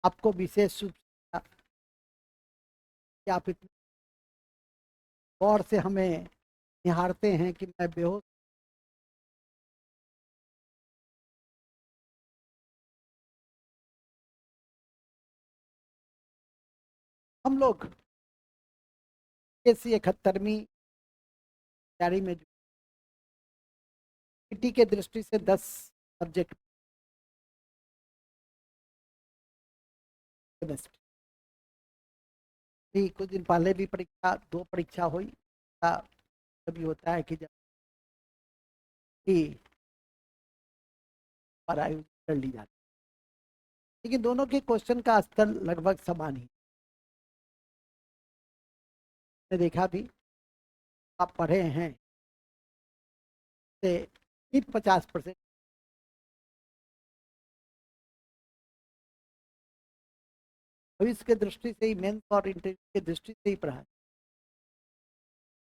आपको विशेष रूप से कि आप इतने गौर से हमें निहारते हैं कि मैं बेहोश। हम लोग ऐसी 71वीं तैयारी में पीटी के दृष्टि से 10 सब्जेक्ट केमिस्ट्री भी कुछ दिन पहले भी परीक्षा 2 परीक्षा हुई। कभी होता है कि जब पर आयोजित कर ली जाती है, लेकिन दोनों के क्वेश्चन का स्तर लगभग समान ही मैंने देखा भी। आप पढ़े हैं से 50% भविष्य के दृष्टि से ही मेंस और इंटरव्यू की दृष्टि से ही पढ़ा।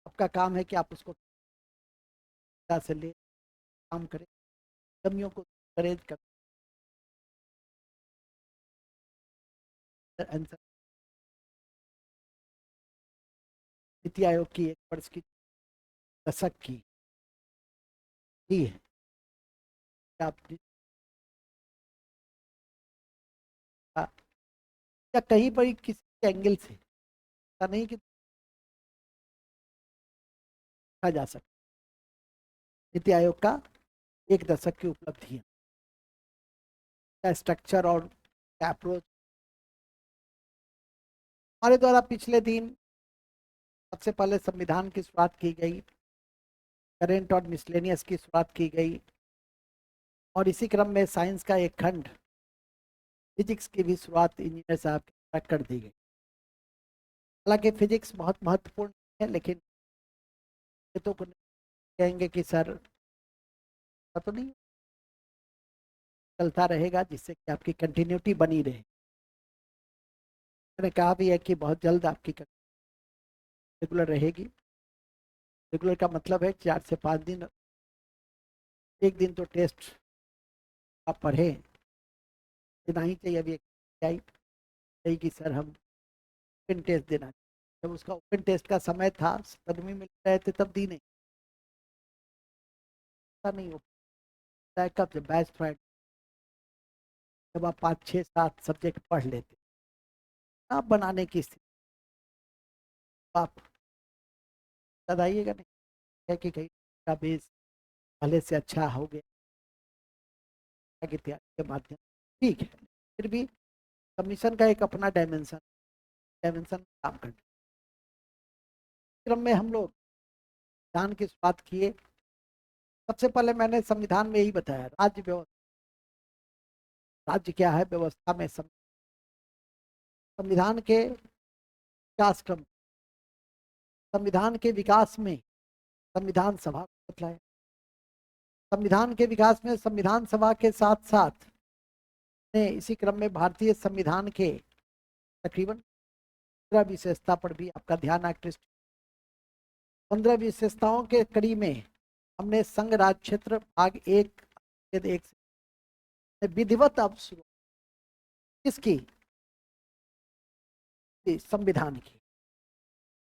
आपका काम है कि आप उसको से ले काम करें, कमियों को करेज कर आंसर। नीति आयोग की 1 वर्ष की दशक की ही है। आप या कहीं पर किसी एंगल से नहीं कि देखा जा सकता। नीति आयोग का 1 दशक की उपलब्धि है, स्ट्रक्चर और अप्रोच हमारे द्वारा पिछले दिन सबसे पहले संविधान की शुरुआत की गई, करेंट और मिसलेनियस की शुरुआत की गई, और इसी क्रम में साइंस का एक खंड फिजिक्स की भी शुरुआत इंजीनियर साहब के द्वारा कर दी गई। हालांकि फिजिक्स बहुत महत्वपूर्ण है, लेकिन ये तो कहेंगे कि सर तो नहीं चलता रहेगा, जिससे कि आपकी कंटिन्यूटी बनी रहे। मैंने कहा भी है कि बहुत जल्द आपकी रेगुलर रहेगी। रेगुलर का मतलब है 4 से 5 दिन, एक दिन तो टेस्ट आप पढ़े देना ही चाहिए। अभी चाहिए कि सर हम ओपन टेस्ट देना, जब उसका ओपन टेस्ट का समय था 7वीं में रहे थे तब दी नहीं होता है। कब जब बैच फ्राइड, जब आप 5 6 7 सब्जेक्ट पढ़ लेते आप बनाने की स्थिति, आप बताइएगा नहीं है कि कहीं का बेस पहले से अच्छा हो गया कि तैयारी के माध्यम। ठीक है, फिर भी कमीशन का एक अपना डायमेंशन काम करते क्रम में हम लोग ध्यान की बात किए। सबसे पहले मैंने संविधान में यही बताया, राज्य व्यवस्था, राज्य क्या है व्यवस्था में संविधान के विकास क्रम, संविधान के विकास में संविधान सभा को बतलाया। संविधान के विकास में संविधान सभा के साथ साथ ने इसी क्रम में भारतीय संविधान के तकरीबन 15 विशेषता पर भी आपका ध्यान आकृष्ट। 15 विशेषताओं के कड़ी में हमने संघ राज क्षेत्र भाग 1 विधिवत अब शुरू किसकी, संविधान की।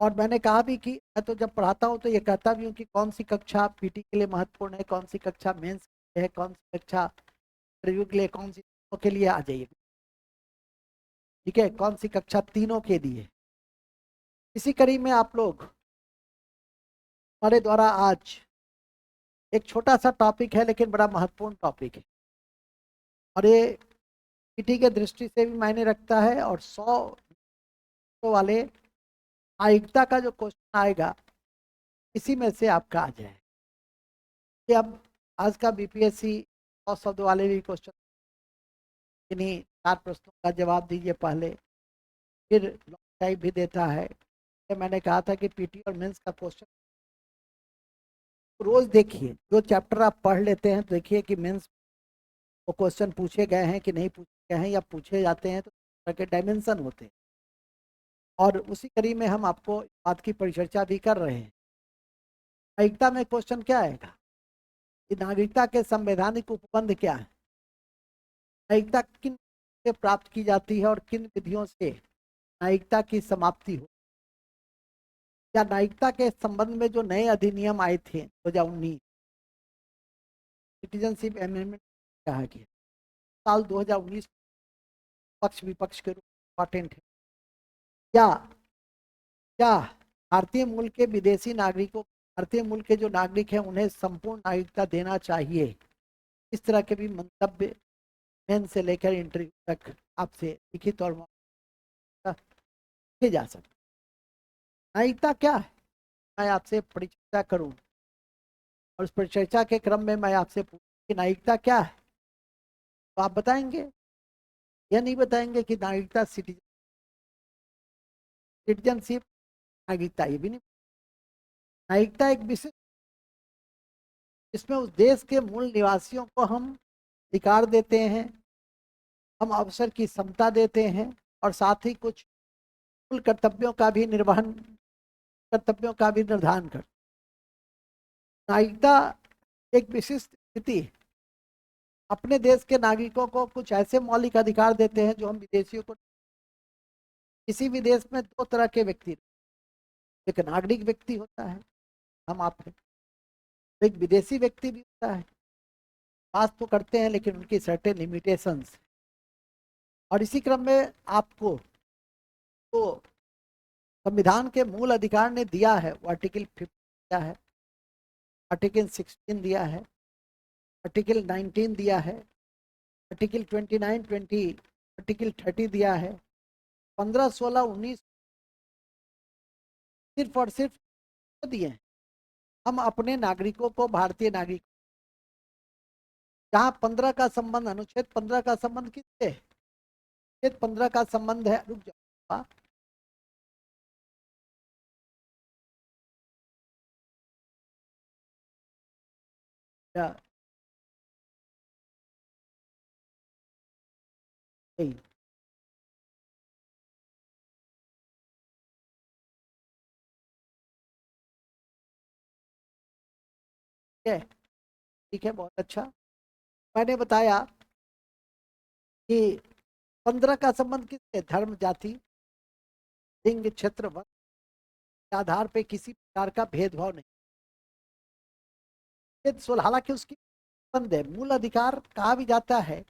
और मैंने कहा भी कि मैं तो जब पढ़ाता हूं तो ये कहता भी हूँ कि कौन सी कक्षा पीटी के लिए महत्वपूर्ण है, कौन सी कक्षा मेंस के लिए है, कौन सी कक्षा इंटरव्यू के लिए, कौन सी के लिए आ जाइए, ठीक है, कौन सी कक्षा तीनों के लिए। इसी कड़ी में आप लोग हमारे द्वारा आज एक छोटा सा टॉपिक है लेकिन बड़ा महत्वपूर्ण टॉपिक है, और ये पीटी के दृष्टि से भी मायने रखता है। और 100 वाले आयुक्ता का जो क्वेश्चन आएगा इसी में से आपका आ जाए। ये अब आज का बीपीएससी 100 शब्द वाले भी क्वेश्चन, इन्हीं 4 प्रश्नों का जवाब दीजिए पहले, फिर लॉन्ग टाइप भी देता है। तो मैंने कहा था कि पीटी और मेंस का क्वेश्चन रोज देखिए, जो चैप्टर आप पढ़ लेते हैं तो देखिए कि मेंस वो क्वेश्चन पूछे गए हैं कि नहीं पूछे गए हैं, या पूछे जाते हैं तो तरह के डायमेंशन होते हैं। और उसी कड़ी में हम आपको बात की परिचर्चा भी कर रहे हैं। नागरिकता में क्वेश्चन क्या आएगा कि नागरिकता के संवैधानिक उपबंध क्या है, नागरिकता किन से प्राप्त की जाती है और किन विधियों से न्यायिकता की समाप्ति हो, या न्यायिकता के संबंध में जो नए अधिनियम आए थे 2019 सिटीजनशिप अमेंडमेंट कहा गया साल 2019 पक्ष विपक्ष के रूप में इम्पोर्टेंट है। क्या क्या भारतीय मूल के विदेशी नागरिकों, भारतीय मूल के जो नागरिक हैं उन्हें संपूर्ण नागरिकता देना चाहिए? इस तरह के भी मंतव्य मेन से लेकर इंटरव्यू तक आपसे लिखित और पूछे जा सकते। नागरिकता क्या है, मैं आपसे परिचर्चा करूं और उस परिचर्चा के क्रम में मैं आपसे पूछूं कि नागरिकता क्या है, तो आप बताएंगे या नहीं बताएंगे कि नागरिकता सिटीजनशिप नागरिकता, ये भी नहीं। नागरिकता एक विशिष्ट, इसमें उस देश के मूल निवासियों को हम अधिकार देते हैं, हम अवसर की समता देते हैं और साथ ही कुछ मूल कर्तव्यों का भी निर्धारण कर। नागरिकता एक विशिष्ट स्थिति अपने देश के नागरिकों को कुछ ऐसे मौलिक अधिकार देते हैं जो हम विदेशियों को। किसी भी देश में दो तरह के व्यक्ति, एक नागरिक व्यक्ति होता है, हम आप हैं, एक विदेशी व्यक्ति भी होता है, बात तो करते हैं लेकिन उनकी सर्टेन लिमिटेशंस। और इसी क्रम में आपको तो संविधान के मूल अधिकार ने दिया है, वो आर्टिकल 50 दिया है, आर्टिकल 16 दिया है, आर्टिकल 19 दिया है, आर्टिकल 29, 20, आर्टिकल 30 दिया है, 15, 16, 19 सिर्फ और सिर्फ दिए हैं हम अपने नागरिकों को, भारतीय नागरिक। जहाँ 15 का संबंध, अनुच्छेद 15 का संबंध किससे? अनुच्छेद 15 का संबंध है, रुक जाओ, नहीं है, ठीक है, बहुत अच्छा। मैंने बताया कि 15 का संबंध किससे? धर्म, जाति, लिंग, क्षेत्र, वर्ग के आधार पे किसी प्रकार का भेदभाव नहीं। हालांकि उसकी संबंध है, मूल अधिकार कहा भी जाता है,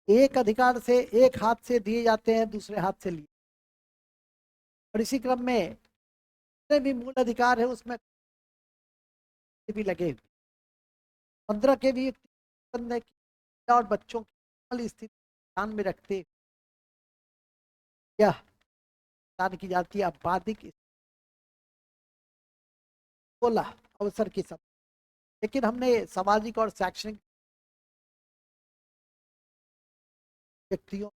एक अधिकार से एक हाथ से दिए जाते हैं, दूसरे हाथ से लिए। और इसी क्रम में जितने भी मूल अधिकार है उसमें भी लगे हुए 15 के भी संबंध है और बच्चों की स्थिति ध्यान में रखते यह की जाती है आपराधिक 16 अवसर की सब। लेकिन हमने सामाजिक और शैक्षणिक व्यक्तियों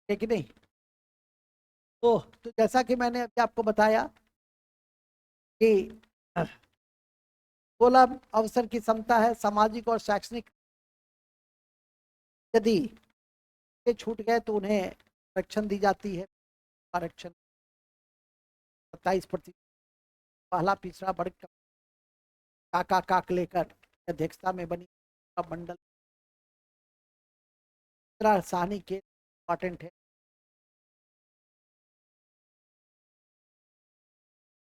कि नहीं, तो जैसा कि मैंने अभी आपको बताया कि 16 अवसर की समता है, सामाजिक और शैक्षणिक यदि ये छूट गए तो उन्हें आरक्षण दी जाती है। आरक्षण 27% पहला पिछड़ा वर्ग काका काक लेकर अध्यक्षता में बनी मंडल साहनी के इम्पोर्टेंट है।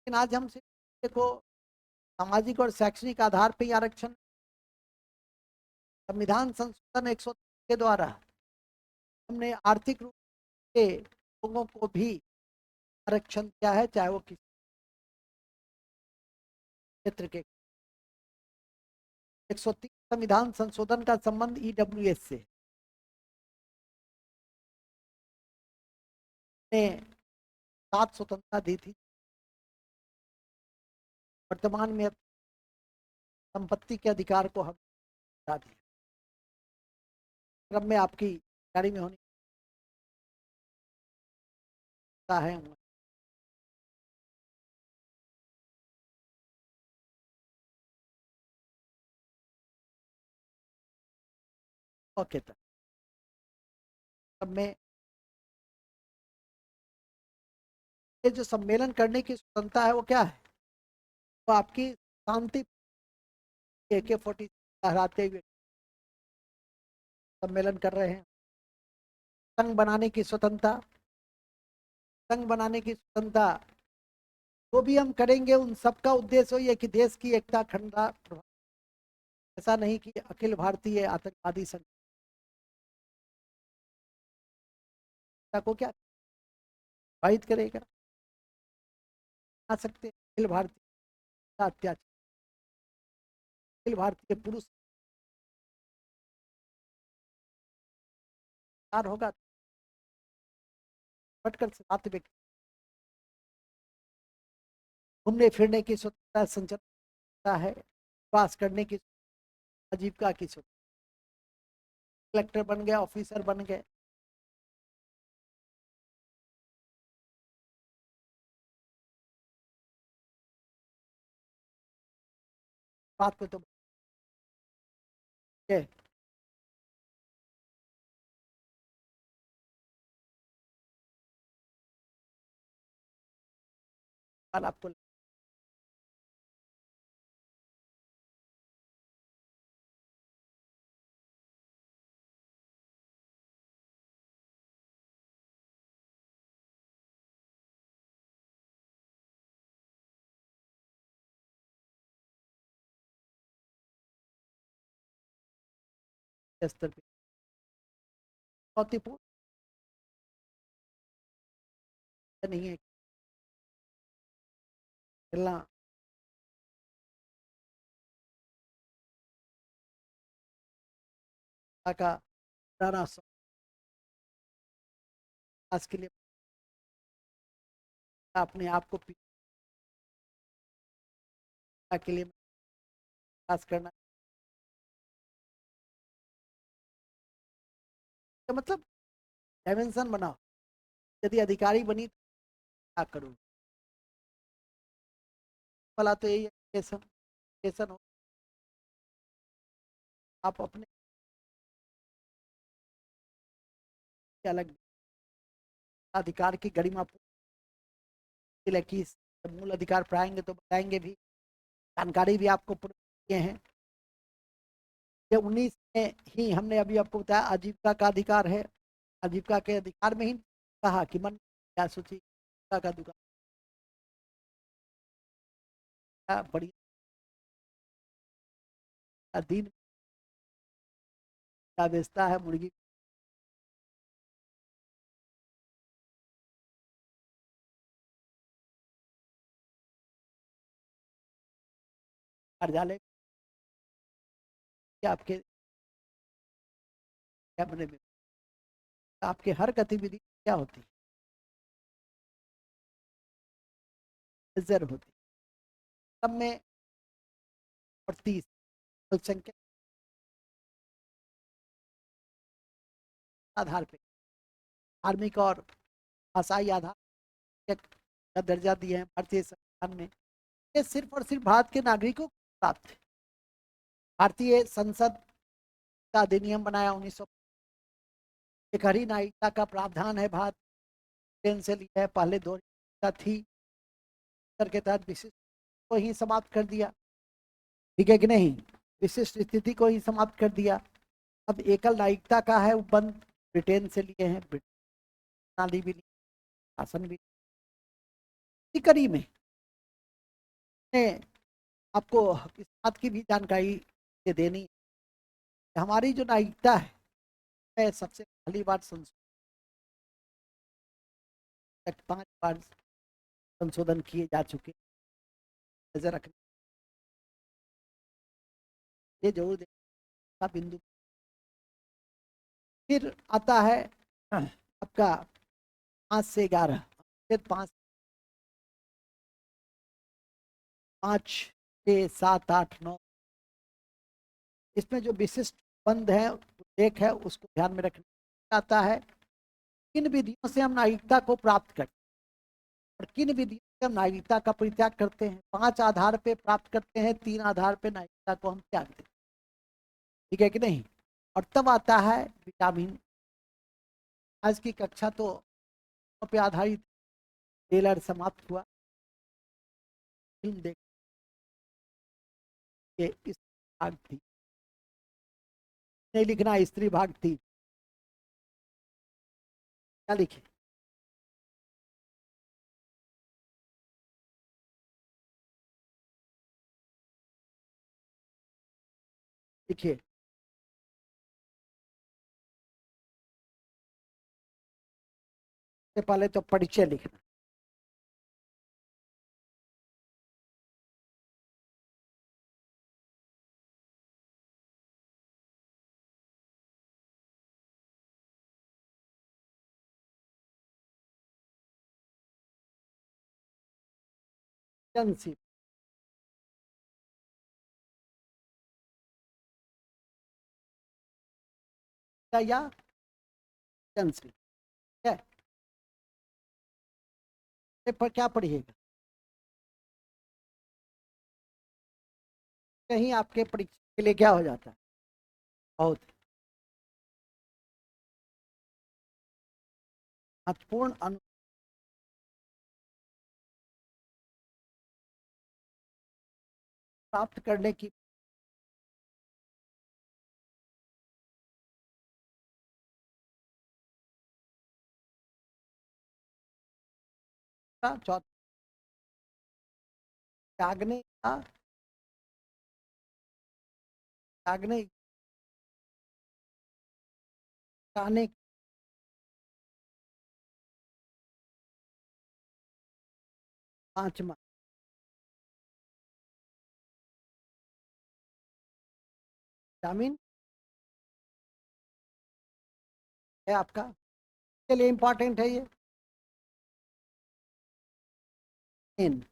लेकिन आज हम देखो सामाजिक और शैक्षणिक आधार पर ही आरक्षण, संविधान संशोधन 100 के द्वारा हमने आर्थिक रूप से लोगों को भी आरक्षण दिया है, चाहे वो किसी क्षेत्र के। 130 संविधान संशोधन का संबंध ईडब्ल्यूएस से ने 7 स्वतंत्रता दी थी। वर्तमान में संपत्ति के अधिकार को हम हटा दिया। क्रम में आपकी गाड़ी में होनी है। ओके, तब में ये जो सम्मेलन करने की स्वतंत्रता है वो क्या है? वो आपकी शांति AK-47 लहराते हुए सम्मेलन कर रहे हैं। संघ बनाने की स्वतंत्रता, संघ बनाने की स्वतंत्रता, जो भी हम करेंगे उन सबका उद्देश्य हो ये कि देश की एकता अखंडता, ऐसा नहीं कि अखिल भारतीय आतंकवादी संगठन को क्या बाधित करेगा। आ सकते अखिल भारतीय अत्याचार, अखिल भारतीय पुरुष होगा, फटकर से बात व्यक्त, घूमने फिरने की स्वतंत्रता, संचलता है, पास करने की आजीविका की स्वतंत्रता, कलेक्टर बन गए, ऑफिसर बन गए, बात पे तो आपको स्तर पे चुनौतीपूर्ण नहीं है खेलना, का पुराना आज के लिए अपने आप को के लिए पास करना, तो मतलब डायमेंशन बनाओ, यदि अधिकारी बनी तो क्या करूँ, भला तो यही एजुकेशन हो, आप अपने अलग अधिकार की गरिमा की मूल अधिकार पाएंगे तो बताएंगे भी, जानकारी भी आपको दिए हैं। ये 19 में ही हमने अभी आपको बताया आजीविका का अधिकार है, आजीविका के अधिकार में ही कहा कि मन क्या सोची का दुकान बढ़िया दिन क्या बेचता है, मुर्गी कार्यालय आपके कैमरे में आपके हर गतिविधि क्या होती है, नजर होती सब में, और 30 अल्पसंख्यक आधार पे धार्मिक और भाषाई आधार का दर्जा दिए हैं भारतीय संविधान में। ये सिर्फ और सिर्फ भारत के नागरिकों को प्राप्त है। भारतीय संसद का अधिनियम बनाया 1900, एक हरी नागरिकता का प्रावधान है, भारत ब्रिटेन से लिया है, पहले दो थी के तहत विशिष्ट को ही समाप्त कर दिया, ठीक है कि नहीं, विशिष्ट स्थिति को ही समाप्त कर दिया। अब एकल नागरिकता का है बंद, ब्रिटेन से लिए हैं, प्रणाली भी शासन भी। इसी कड़ी में आपको इस बात की भी जानकारी दे देनी है, हमारी जो नागरिकता है सबसे पहली बार तक 5 बार संशोधन किए जा चुके, नजर रखने ये जरूर देखा बिंदु। फिर आता है आपका 5 से 11, फिर 5 5 6 7 8 9, इसमें जो विशिष्ट बंद है उल्लेख है उसको ध्यान में रखना आता है। किन विधियों से हम नागरिकता को प्राप्त करते हैं और किन विधियों से हम नागरिकता का परित्याग करते हैं, 5 आधार पे प्राप्त करते हैं, 3 आधार पे नागरिकता को हम त्याग देते हैं, ठीक है कि नहीं। और तब आता है विटामिन। आज की कक्षा तो पे आधारित, ट्रेलर समाप्त हुआ, फिल्म देख के इस भाग थी, नहीं लिखना स्त्री भाग थी, क्या लिखे? लिखिए। सबसे पहले तो परिचय लिखना। जनसी या जनसी है, पर क्या पढ़िएगा? कहीं आपके परीक्षा के लिए क्या हो जाता है, बहुत महत्वपूर्ण प्राप्त करने की चौथा, त्यागने का, त्यागने, चाहने, पांचवा जामीन है आपका, के लिए इंपॉर्टेंट है ये इन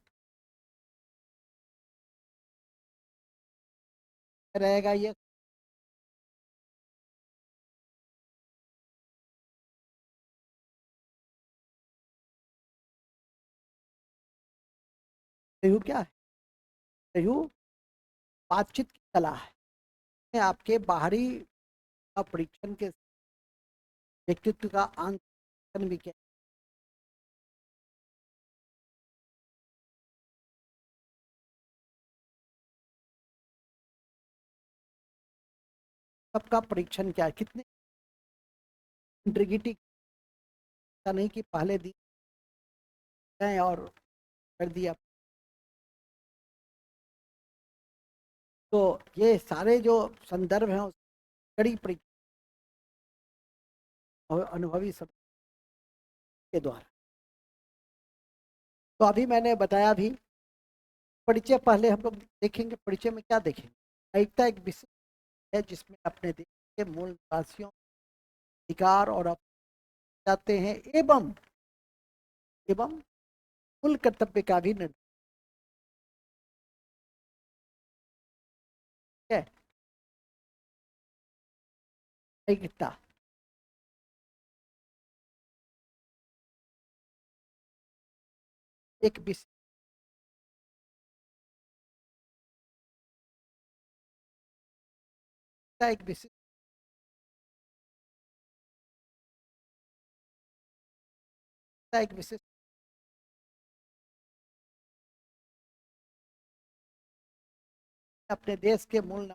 रहेगा ये। सहयोग क्या है? सहयोग बातचीत की कला है। ये आपके बाहरी परीक्षण के व्यक्तित्व का आंकलन भी किया, सबका परीक्षण क्या है, कितने इंटीग्रिटी का नहीं कि पहले दी जाए और कर दिया। तो ये सारे जो संदर्भ हैं कड़ी परीक्षा और अनुभवी सब के द्वारा। तो अभी मैंने बताया भी, परिचय पहले हम लोग देखेंगे। परिचय में क्या देखेंगे? एकता एक विषय है जिसमें अपने देश के मूल निवासियों अधिकार और जाते हैं, एवं एवं मूल कर्तव्य का भी निर्णय है। एकता एक विषय, एक विषय, एक विशेष अपने देश के मूल,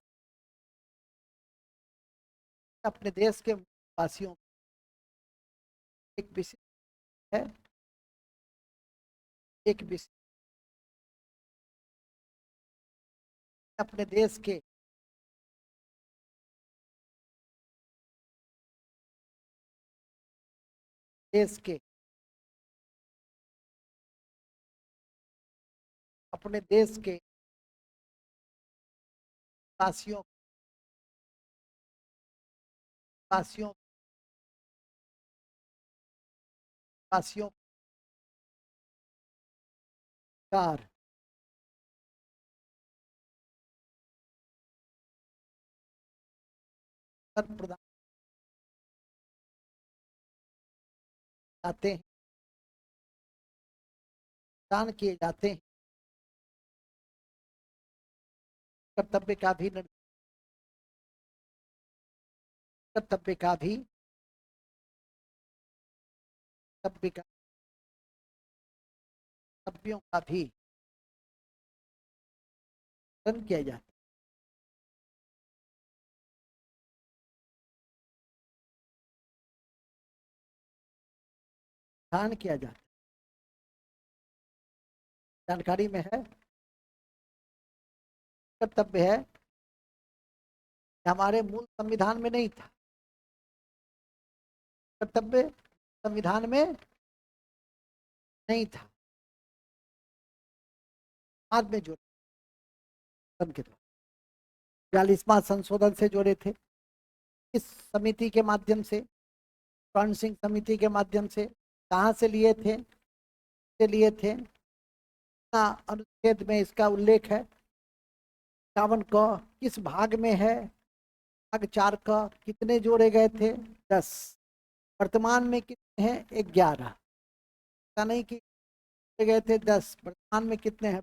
अपने देश के वासियों एक विषय है, एक विषय अपने देश के अपने देश के वासियों, वासियों, वासियों कार प्रदान जाते हैं, प्रदान किए जाते हैं। कर्तव्य का भी कर्तव्य का भी कर्तव्य का कर्तव्यों का भी पालन किया जाता है। ध्यान किया जाता है। जानकारी में है, कर्तव्य है, हमारे मूल संविधान में नहीं था। कर्तव्य संविधान में नहीं था, बाद में जोड़े के द्वारा 42वां संशोधन से जोड़े थे। इस समिति के माध्यम से, स्वर्ण सिंह समिति के माध्यम से, कहाँ से लिए थे, अनुच्छेद में इसका उल्लेख है। 51 का किस भाग में है, भाग 4 का कितने जोड़े गए थे, 10। वर्तमान में कितने हैं, 11। ऐसा नहीं कि गए थे 10, वर्तमान में कितने हैं,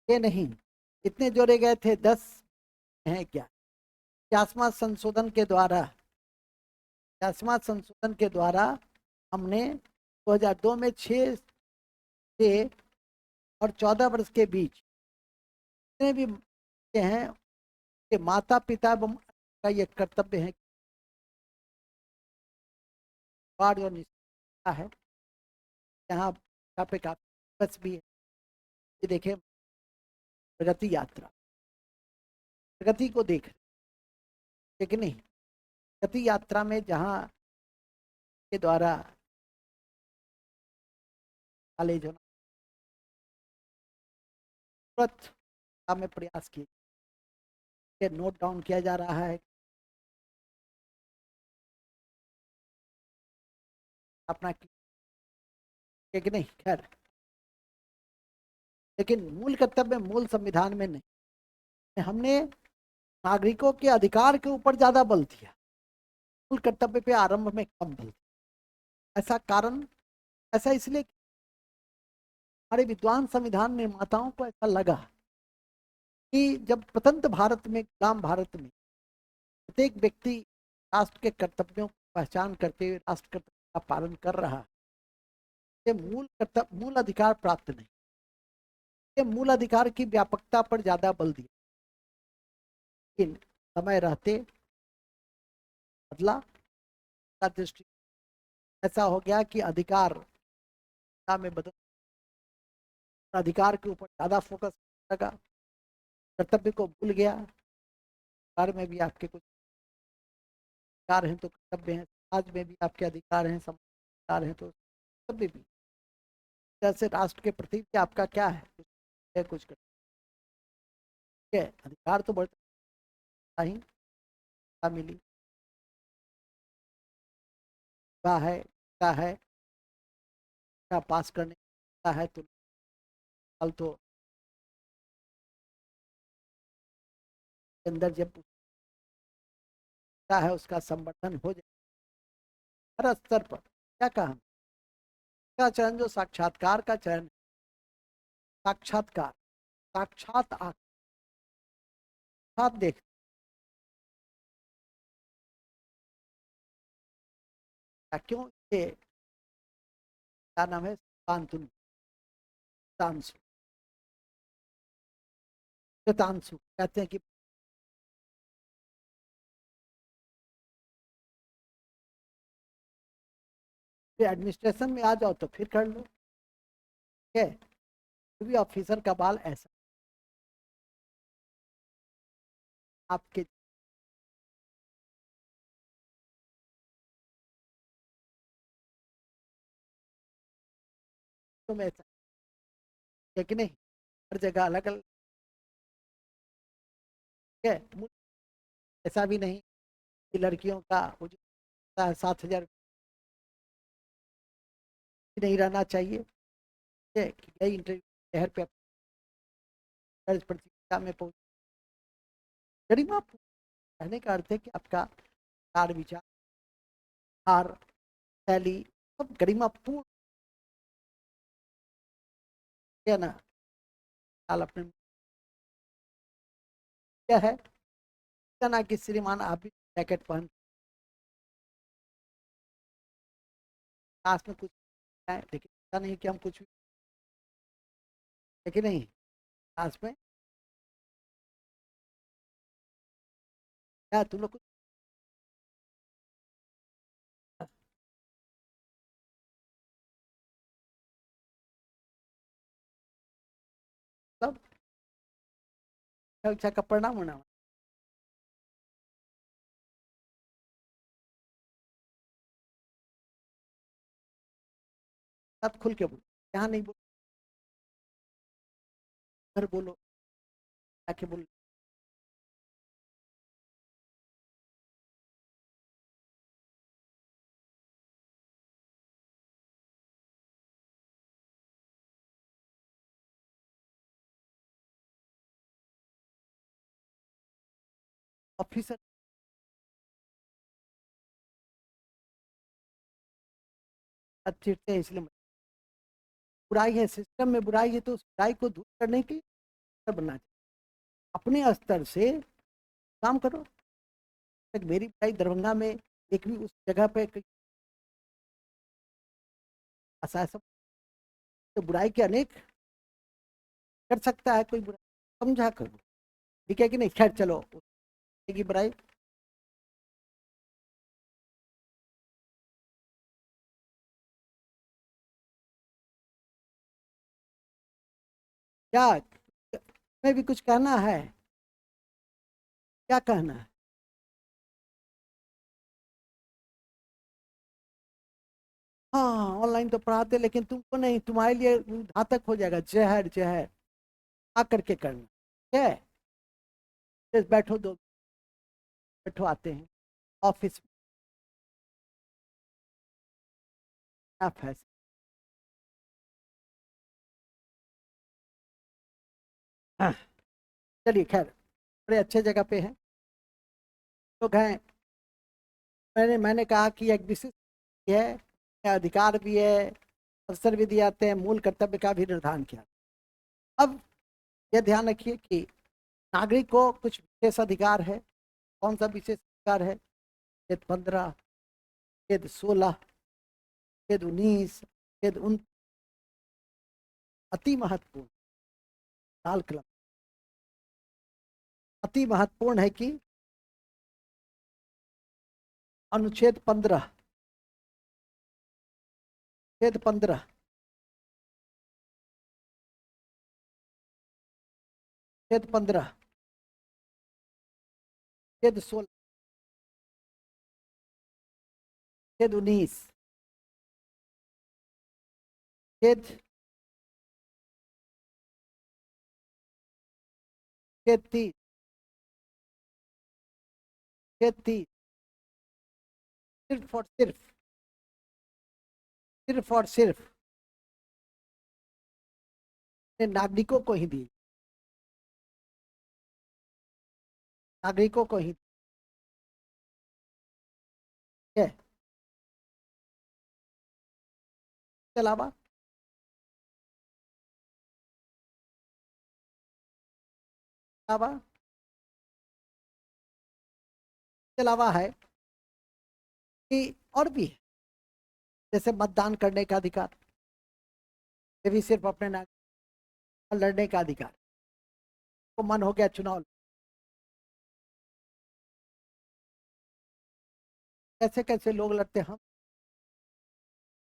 ये नहीं, कितने जोड़े गए थे, 10 हैं क्या। 50वां संशोधन के द्वारा, 50वां संशोधन के द्वारा हमने 2002 में 6 से और 14 वर्ष के बीच जितने भी बच्चे हैं कि माता पिता का ये कर्तव्य है, जो निष्ठा है, यहाँ पे काफी बस भी है। ये देखें, प्रगति यात्रा, प्रगति को देख, ठीक नहीं, प्रगति यात्रा में जहाँ के द्वारा कॉलेज होना तुरंत में प्रयास किए, नोट डाउन किया जा रहा है अपना, ठीक नहीं, खैर, लेकिन मूल कर्तव्य मूल संविधान में नहीं। हमने नागरिकों के अधिकार के ऊपर ज्यादा बल दिया, मूल कर्तव्य पे आरंभ में कम बल दिया। ऐसा कारण, ऐसा इसलिए हमारे विद्वान संविधान निर्माताओं को ऐसा लगा कि जब स्वतंत्र भारत में, गुलाम भारत में प्रत्येक व्यक्ति राष्ट्र के कर्तव्यों को पहचान करते हुए राष्ट्र कर्तव्य का पालन कर रहा है, ये मूल कर्तव्य, मूल अधिकार प्राप्त नहीं, ये मूल अधिकार की व्यापकता पर ज्यादा बल दिया। लेकिन समय रहते बदला का दृष्टि ऐसा हो गया कि अधिकार में बदल, अधिकार के ऊपर ज्यादा फोकस लगा, कर्तव्य को भूल गया। अधिकार में भी आपके कुछ अधिकार हैं तो कर्तव्य हैं, समाज में भी आपके अधिकार हैं, अधिकार हैं तो कर्तव्य भी। जैसे राष्ट्र के प्रति भी आपका क्या है, कुछ है, कुछ है, अधिकार तो बढ़ता ही मिली है, क्या है, क्या पास करने का है, तो कल तो अंदर जब क्या है उसका संवर्धन हो जाए हर स्तर पर। क्या कहा, का चयन जो साक्षात्कार का चयन, साक्षात्कार, साक्षात साथ देख, क्यों ये, क्या नाम है, शांतनु, तांसु, तांसु कहते हैं कि एडमिनिस्ट्रेशन में आ जाओ तो फिर कर लो, ठीक है। भी ऑफिसर का बाल ऐसा आपके, तो में ऐसा है कि नहीं, हर जगह अलग अलग है। ऐसा भी नहीं कि लड़कियों का वो जो 7,000 नहीं रहना चाहिए, ठीक है, कि गई इंटरव्यू शहर पे प्रतियोगिता में पहुंच, गरिमा कहने का अर्थ है कि आपका विचार, विचार, शैली सब गरिमापूर्ण है ना। हाल अपने क्या है, क्या ना कि श्रीमान आप भी जैकेट पहन, पास में कुछ है लेकिन ऐसा नहीं कि हम कुछ भी, लेकिन नहीं, पास में क्या तुम लोग कुछ कक्षा का परिणाम होना। सब खुल के बोलो, यहाँ नहीं बोलो, घर बोलो, जाके बोलो। ऑफिसर चिढ़ते हैं इसलिए बुराई है, सिस्टम में बुराई है, तो उस बुराई को दूर करने के लिए बनना चाहिए। अपने स्तर से काम करो। तक मेरी बुराई दरभंगा में एक भी उस जगह पे ऐसा तो बुराई के अनेक कर सकता है कोई बुराई, समझा करो, ठीक है कि नहीं? खैर चलो की बुराई क्या, मैं भी कुछ कहना है, क्या कहना है? हाँ ऑनलाइन तो पढ़ाते, लेकिन तुमको नहीं, तुम्हारे लिए घातक हो जाएगा, जहर जहर आ करके करना, ठीक है? बस बैठो, दो बैठो, आते हैं ऑफिस में, क्या फैसला? हाँ, चलिए खैर, बड़े अच्छे जगह पे हैं लोग हैं। मैंने कहा कि एक विशिष्ट है, अधिकार भी है, अवसर भी दिए जाते हैं, मूल कर्तव्य का भी निर्धारण किया। अब यह ध्यान रखिए कि नागरिक को कुछ विशेष अधिकार है। कौन सा विशेष अधिकार है? छेद 15, छेद 16, छेद 19, छेद 19, अति महत्वपूर्ण, लाल कलम, अति महत्वपूर्ण है कि अनुच्छेद 15, छेद 15, छेद 15, छेद 16, छेद 19, छेद छेद 30, छेद 30 सिर्फ और सिर्फ, सिर्फ और सिर्फ नागरिकों को ही दी, नागरिकों को ही, है। इसके अलावा अलावा इसके अलावा है कि और भी है, जैसे मतदान करने का अधिकार, ये भी सिर्फ अपने नागरिक, लड़ने का अधिकार, तो मन हो गया चुनाव, कैसे कैसे लोग लड़ते, हम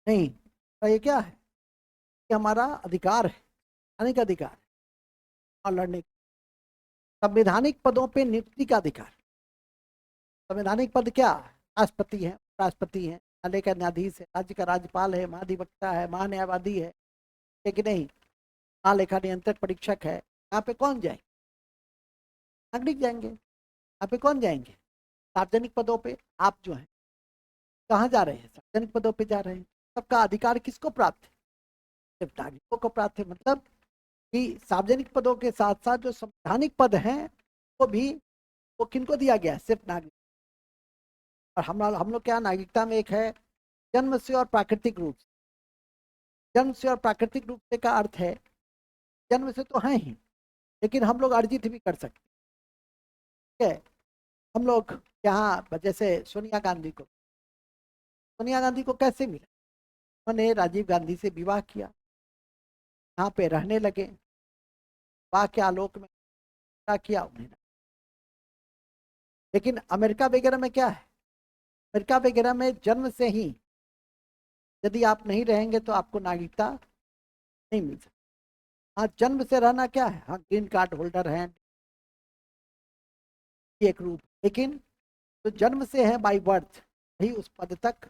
नहीं, तो ये क्या है कि हमारा अधिकार है, संवैधानिक अधिकार है, और लड़ने का। संवैधानिक पदों पे नियुक्ति का अधिकार, संवैधानिक पद क्या? राष्ट्रपति है, राष्ट्रपति है, न्यायालय का न्यायाधीश है, राज्य का राज्यपाल है, महाधिवक्ता है, महान्यायवादी है, लेकिन नहीं, महालेखा नियंत्रक परीक्षक है। यहाँ पे कौन जाए? नागरिक जाएंगे। यहाँ पे कौन जाएंगे? सार्वजनिक पदों पे आप जो है कहाँ जा रहे हैं? सार्वजनिक पदों पे जा रहे हैं। सबका अधिकार किसको प्राप्त है? सिर्फ नागरिकों को प्राप्त है। मतलब कि सार्वजनिक पदों के साथ साथ जो संवैधानिक पद हैं वो भी, वो किनको दिया गया है? सिर्फ नागरिक। और हम लोग क्या, नागरिकता में एक है जन्म से और प्राकृतिक रूप से। जन्म से और प्राकृतिक रूप से का अर्थ है, जन्म से तो है ही, लेकिन हम लोग अर्जित भी कर सकते हैं। हम लोग यहाँ जैसे सोनिया गांधी को कैसे मिला? उन्होंने राजीव गांधी से विवाह किया, यहाँ पे रहने लगे, विवाह के आलोक में क्या किया उन्होंने। लेकिन अमेरिका वगैरह में क्या है? अमेरिका वगैरह में जन्म से ही यदि आप नहीं रहेंगे तो आपको नागरिकता नहीं मिल सकती। हाँ, जन्म से रहना क्या है, हाँ ग्रीन कार्ड होल्डर हैं, एक रूप, लेकिन जो जन्म से है बाई बर्थ वही उस पद तक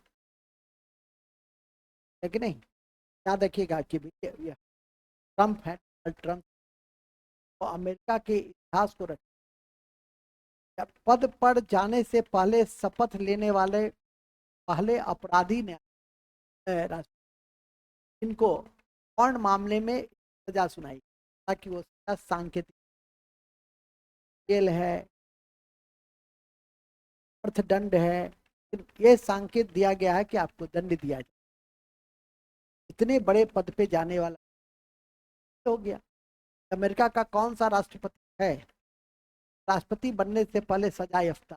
है कि नहीं। याद रखिएगा कि ट्रम्प है, ट्रम्प तो अमेरिका के इतिहास को रख, पद पर जाने से पहले शपथ लेने वाले पहले अपराधी ने इनको कौन मामले में सजा सुनाई, ताकि वो सजा सांकेतिक जेल है, अर्थदंड है, ये संकेत दिया गया है कि आपको दंड दिया जाए। इतने बड़े पद पे जाने वाला हो गया। अमेरिका का कौन सा राष्ट्रपति है राष्ट्रपति बनने से पहले सजा याफ्ता?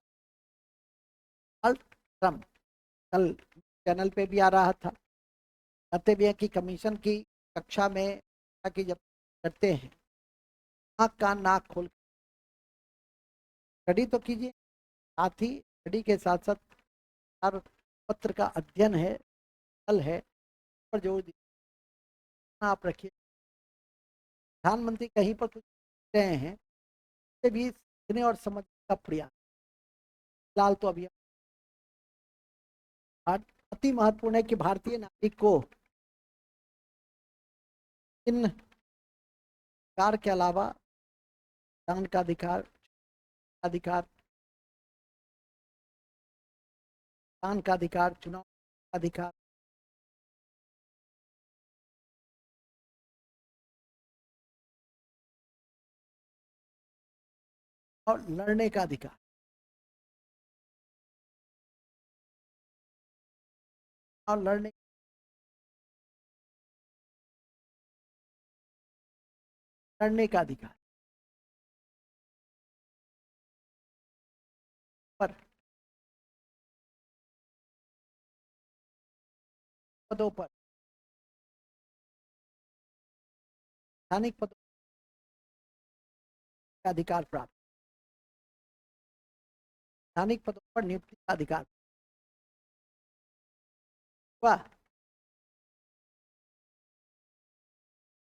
ट्रम्प। कल चैनल पे भी आ रहा था, कहते भी हैं कि कमीशन की कक्षा में कि जब करते हैं आँख कान नाक खोल स्टडी तो कीजिए, साथ ही स्टडी के साथ साथ हर पत्र का अध्ययन है, कल है पर जोर आप रखिए। प्रधानमंत्री कहीं पर कुछ रहे हैं से भी सीखने और समझने का प्रयास फिलहाल तो अभी अति महत्वपूर्ण है कि भारतीय नागरिक को इन अधिकार के अलावा दान का अधिकार, दान का अधिकार, चुनाव का अधिकार, और लड़ने का अधिकार। और लड़ने का अधिकार पर पदों पर, स्थानिक पदों का अधिकार प्राप्त, स्थानिक पदों पर नियुक्ति का अधिकार। वाह।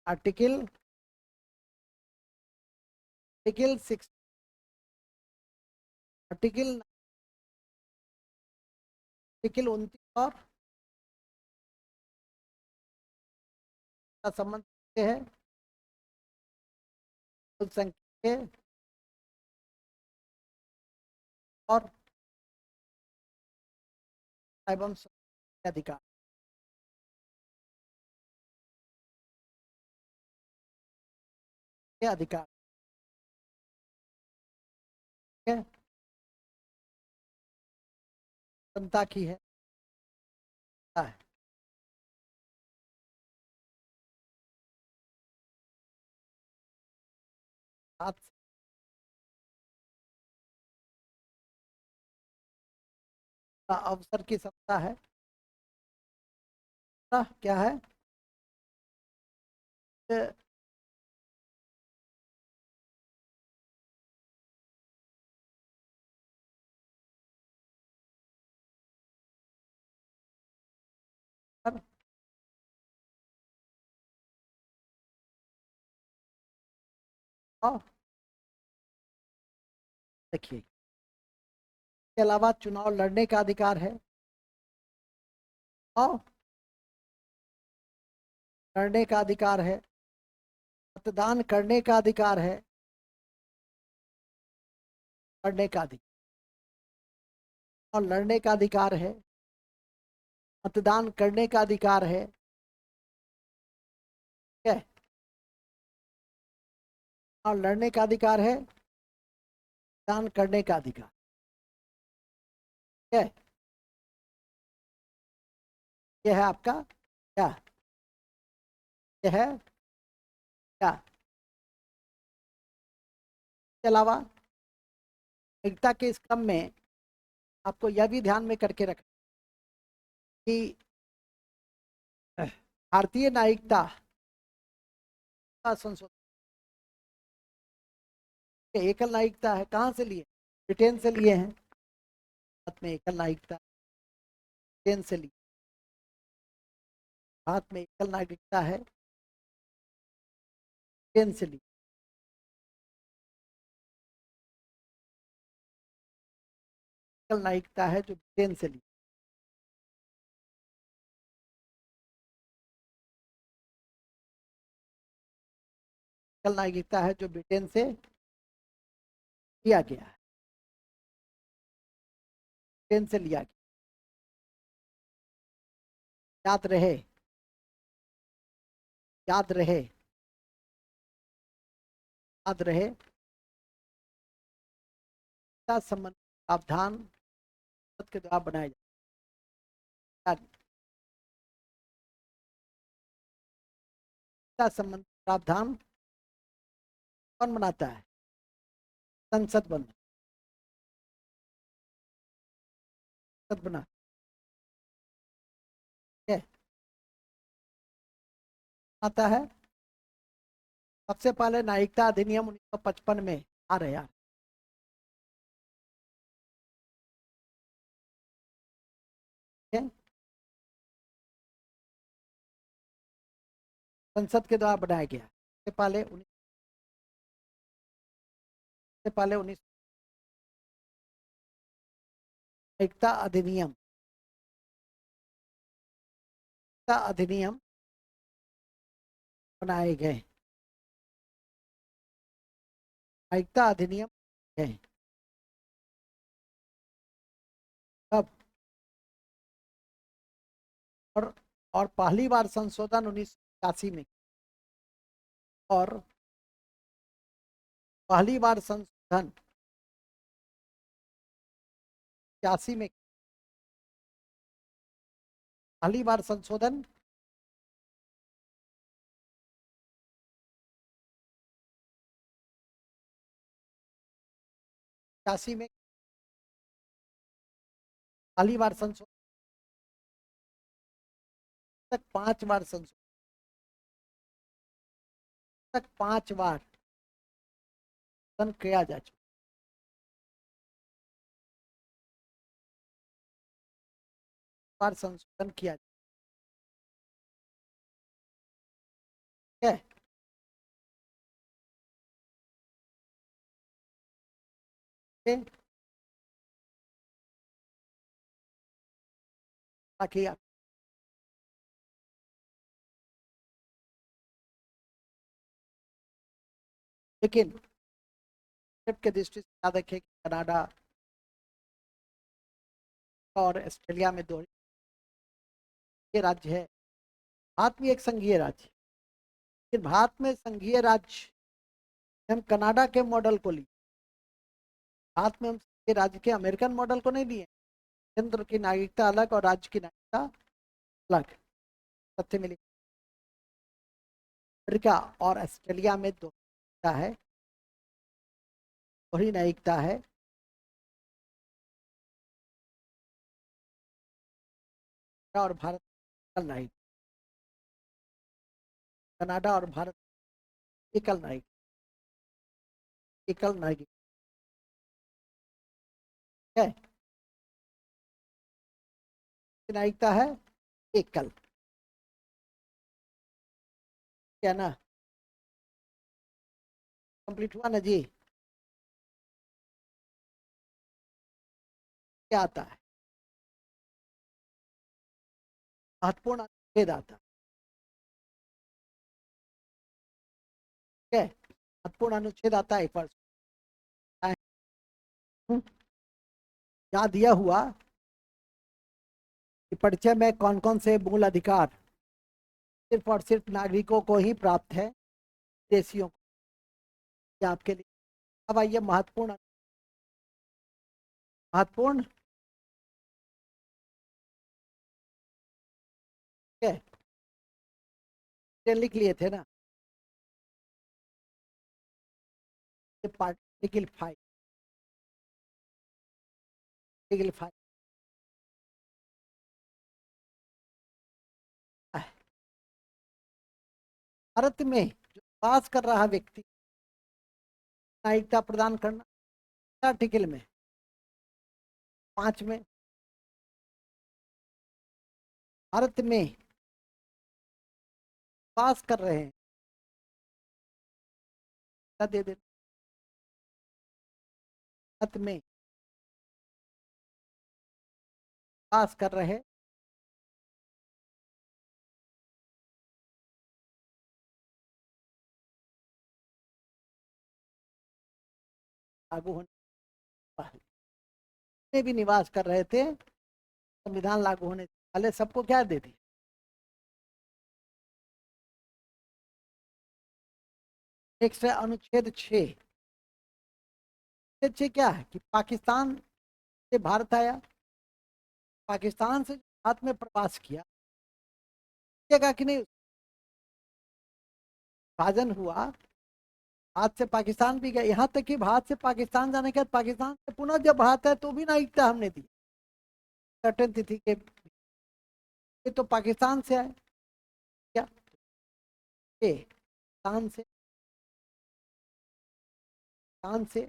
आर्टिकल आर्टिकल 6, आर्टिकल 29 और का संबंध है संख्या और एवं अधिकार के अधिकार है, जनता की है। साथ अवसर की सत्ता है। क्या है? देखिए, इसके अलावा चुनाव लड़ने का अधिकार है और लड़ने का अधिकार है, मतदान करने का अधिकार है, लड़ने का अधिकार और लड़ने का अधिकार है, मतदान करने का अधिकार है, क्या है? और लड़ने का अधिकार है, मतदान करने का अधिकार, क्या है? यह है आपका क्या? यह है क्या? इसके अलावा एकता के इस क्रम में आपको यह भी ध्यान में करके रखना कि भारतीय नागरिकता का संशोधन, एकल नागरिकता है, कहाँ से लिए? ब्रिटेन से लिए हैं। भारत में एकल नागरिकता ब्रिटेन से ली, भारत में एकल नागरिकता है ब्रिटेन से ली। एकल न्यायिकता है जो ब्रिटेन से ली, एकल न्यायिकता है जो ब्रिटेन से लिया गया है, ब्रिटेन से लिया गया। याद रहे, याद रहे, याद रहे, संबंधी प्रावधान संसद के द्वारा बनाए जाते, संबंधी प्रावधान कौन बनाता है? संसद बना है, आता है। सबसे पहले न्यायिकता अधिनियम 1955 में आ रहा है। संसद के द्वारा बनाया गया। सबसे पहले 19 न्यायिकता अधिनियम, अधिनियम बनाए गए, न्यायिकता अधिनियम है। अब और और पहली बार संशोधन 1981 में, और पहली बार संशोधन 81 में, पहली बार संशोधन 81 में, पहली बार संशोधन तक 5 बार संशोधन, तक 5 बार संशोधन किया जा चुका, बार संशोधन किया है। ताकि लेकिन के दृष्टि से याद रखें कि कनाडा और ऑस्ट्रेलिया में दो राज्य है। भारत भी एक संघीय राज्य है, लेकिन भारत में संघीय राज्य हम कनाडा के मॉडल को लिए, भारत में हम संघीय राज्य के अमेरिकन मॉडल को नहीं लिए। केंद्र की नागरिकता अलग और राज्य की नागरिकता अलग, तथ्य मिली। अमेरिका और ऑस्ट्रेलिया में दो है, वही नागरिकता है। और भारत एकल नागरिक, कनाडा और भारत एकल नागरिक, एकल नागरिक है, नागरिकता है एकल, क्या ना? कंप्लीट हुआ ना जी? क्या आता है? महत्वपूर्ण अनुच्छेद आता है, महत्वपूर्ण अनुच्छेद आता है एक बार। यहाँ दिया हुआ कि परिचय में कौन कौन से मूल अधिकार सिर्फ और सिर्फ नागरिकों को ही प्राप्त है, देशियों को, ये आपके लिए। अब आइए महत्वपूर्ण, महत्वपूर्ण है, ये लिख लिए थे ना? आर्टिकल 5, आर्टिकल 5 भारत में जो पास कर रहा व्यक्ति नागरिकता प्रदान करना, आर्टिकल में 5 में भारत में पास कर रहे हैं दे दे भारत में पास कर रहे लागू होने पहले भी निवास कर रहे थे, संविधान लागू होने से पहले सबको क्या दे दी। नेक्स्ट है अनुच्छेद 6। अनुच्छेद 6 क्या है कि पाकिस्तान से भारत आया, पाकिस्तान से भारत में प्रवास किया, जगह कि नहीं विभाजन हुआ, भारत से पाकिस्तान भी गया, यहाँ तक कि भारत से पाकिस्तान जाने के बाद पाकिस्तान से पुनः जब भारत है तो भी नागरिकता हमने दी सर्टेन तिथि के। ये तो पाकिस्तान से आए क्या, ये पाकिस्तान से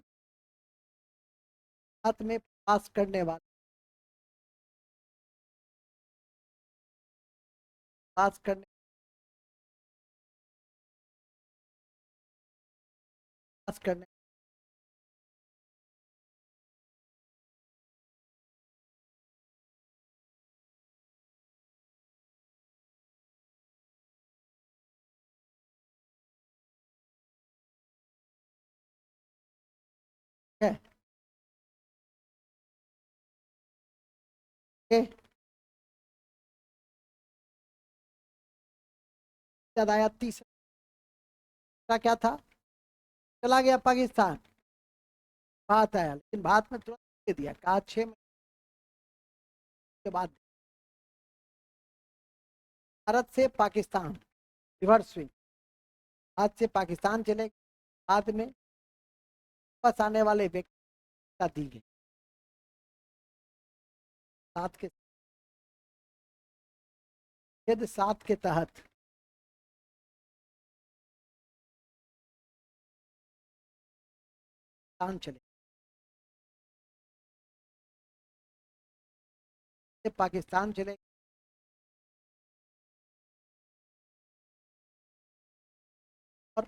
भारत में प्रवास करने वाले, प्रवास करने प्रवास करने है ये याद आया। तीसरा क्या था, चला गया पाकिस्तान, भारत आया, लेकिन भारत में तुरंत दे दिया, कहा 6 महीने के बाद। भारत से पाकिस्तान रिवर्स स्विंग, भारत से पाकिस्तान चले, बाद में वापस आने वाले व्यक्ति का दी गई, सात के यदि 7 के तहत पाकिस्तान चले, पाकिस्तान चले और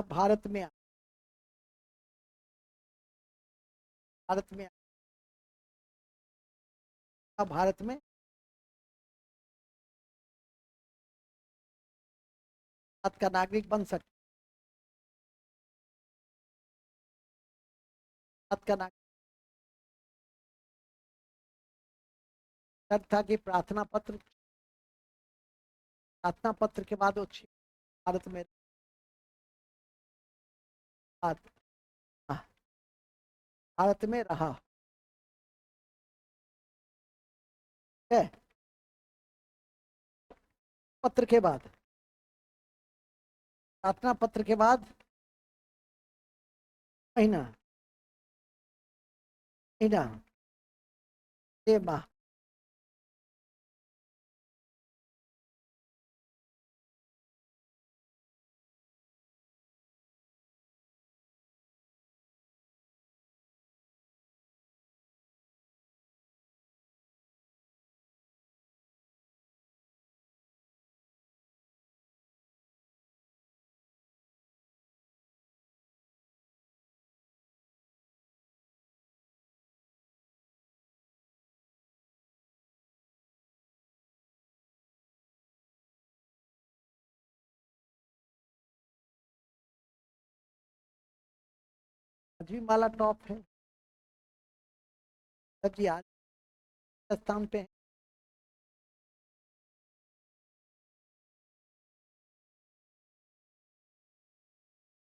भारत में भारत में भारत में भारत का नागरिक बन सकता, भारत का नागरिक था कि प्रार्थना पत्र के बाद वो भारत में भारत में रहा है। पत्र के बाद, प्रार्थना पत्र के बाद महीना महीना 6 माह, आज भी माला टॉप है, तब जी आज स्थान पे है।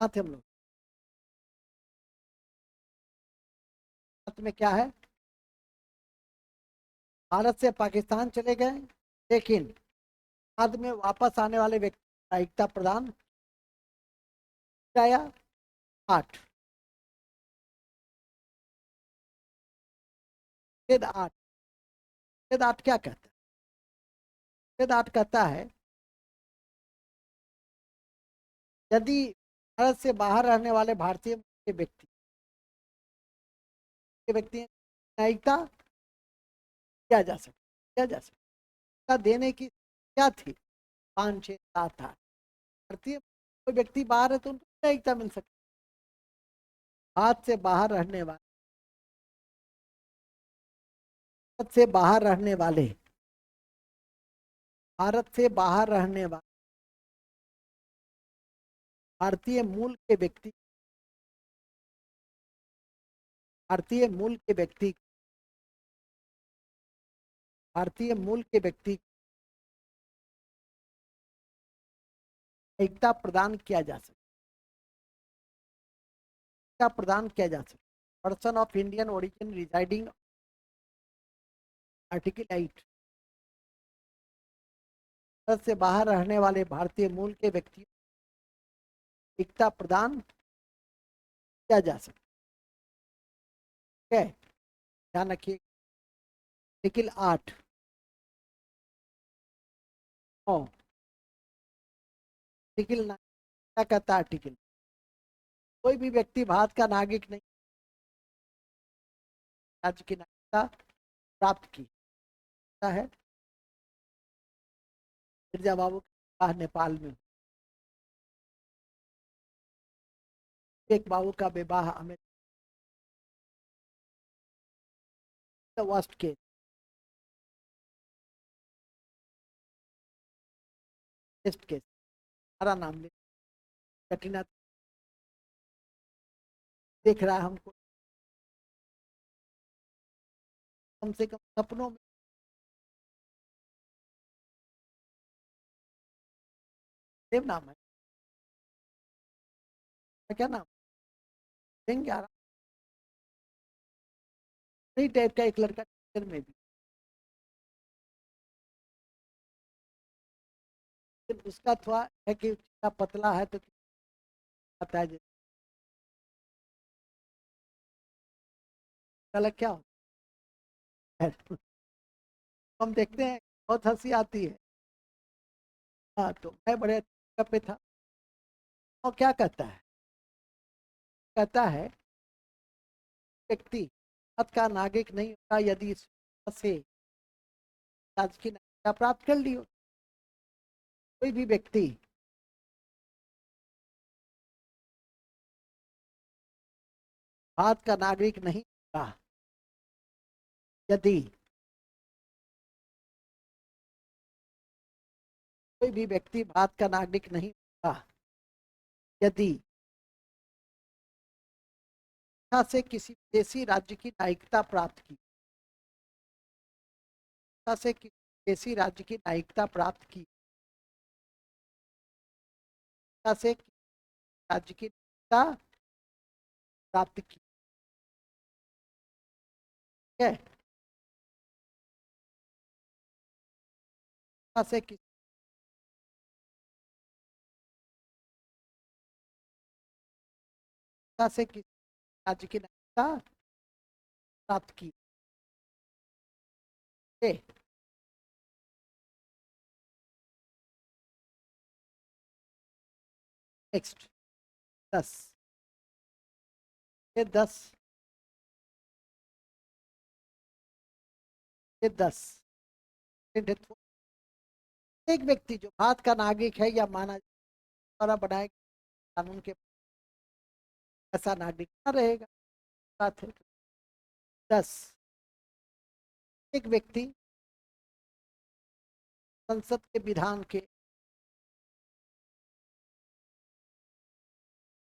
कहाँ थे हम लोग, भारत में क्या है, भारत से पाकिस्तान चले गए, लेकिन बाद में वापस आने वाले व्यक्ति को नागरिकता प्रदान किया। 8 वेद 8, वेद 8 क्या कहता है, वेद 8 कहता है यदि भारत से बाहर रहने वाले भारतीय के व्यक्ति नागरिकता किया जा सकता देने की क्या थी, 5 6 7 8 भारतीय कोई व्यक्ति बाहर है तो उनको नागरिकता मिल सकती, हाथ से बाहर रहने वाले भारत से बाहर रहने वाले, भारत से बाहर रहने वाले भारतीय मूल के व्यक्ति, भारतीय मूल के व्यक्ति, भारतीय मूल के व्यक्ति नागरिकता प्रदान किया जा सकता, प्रदान किया जा सकता। Person of Indian origin residing, article 8, Bharat से बाहर रहने वाले भारतीय मूल के व्यक्तियों को नागरिकता प्रदान किया जा सकता है। ध्यान रखिए। आर्टिकल 8 आर्टिकल 9 क्या कहता है? आर्टिकल, कोई भी व्यक्ति भारत का नागरिक नहीं राज्य की नागरिकता प्राप्त की है। मिर्जा बाबू का विवाह नेपाल में, शेख बाबू का विवाह America, worst case, test case, सारा नाम ले, कटरीना देख रहा है हमको, कम से कम सपनों में सेम नाम है, क्या नाम देंगे आराम, नहीं टाइप का एक लड़का टीचर में भी, उसका थोड़ा है कि पतला है तो पता है अलग क्या होता है। हम देखते हैं बहुत हंसी आती है। हाँ, तो मैं बड़े पे था, और क्या कहता है व्यक्ति भारत का नागरिक नहीं होता यदि इस से राज्य की नागरिकता प्राप्त कर ली हो। कोई भी व्यक्ति भारत का नागरिक नहीं होता यदि, कोई भी व्यक्ति भारत का नागरिक नहीं होता यदि इच्छा से किसी विदेशी राज्य की नागरिकता प्राप्त की, इच्छा से किसी विदेशी राज्य की नागरिकता प्राप्त की, इच्छा से किसी राज्य की नागरिकता प्राप्त की, ठीक है। इच्छा से किसी इच्छा से किसी राज्य की नागरिकता प्राप्त की, ठीक है। नेक्स्ट 10, ये 10, ये 10 एक व्यक्ति जो भारत का नागरिक है या माना द्वारा बनाए कानून के ऐसा नागरिक न रहेगा। बात है 10, एक व्यक्ति संसद के विधान के,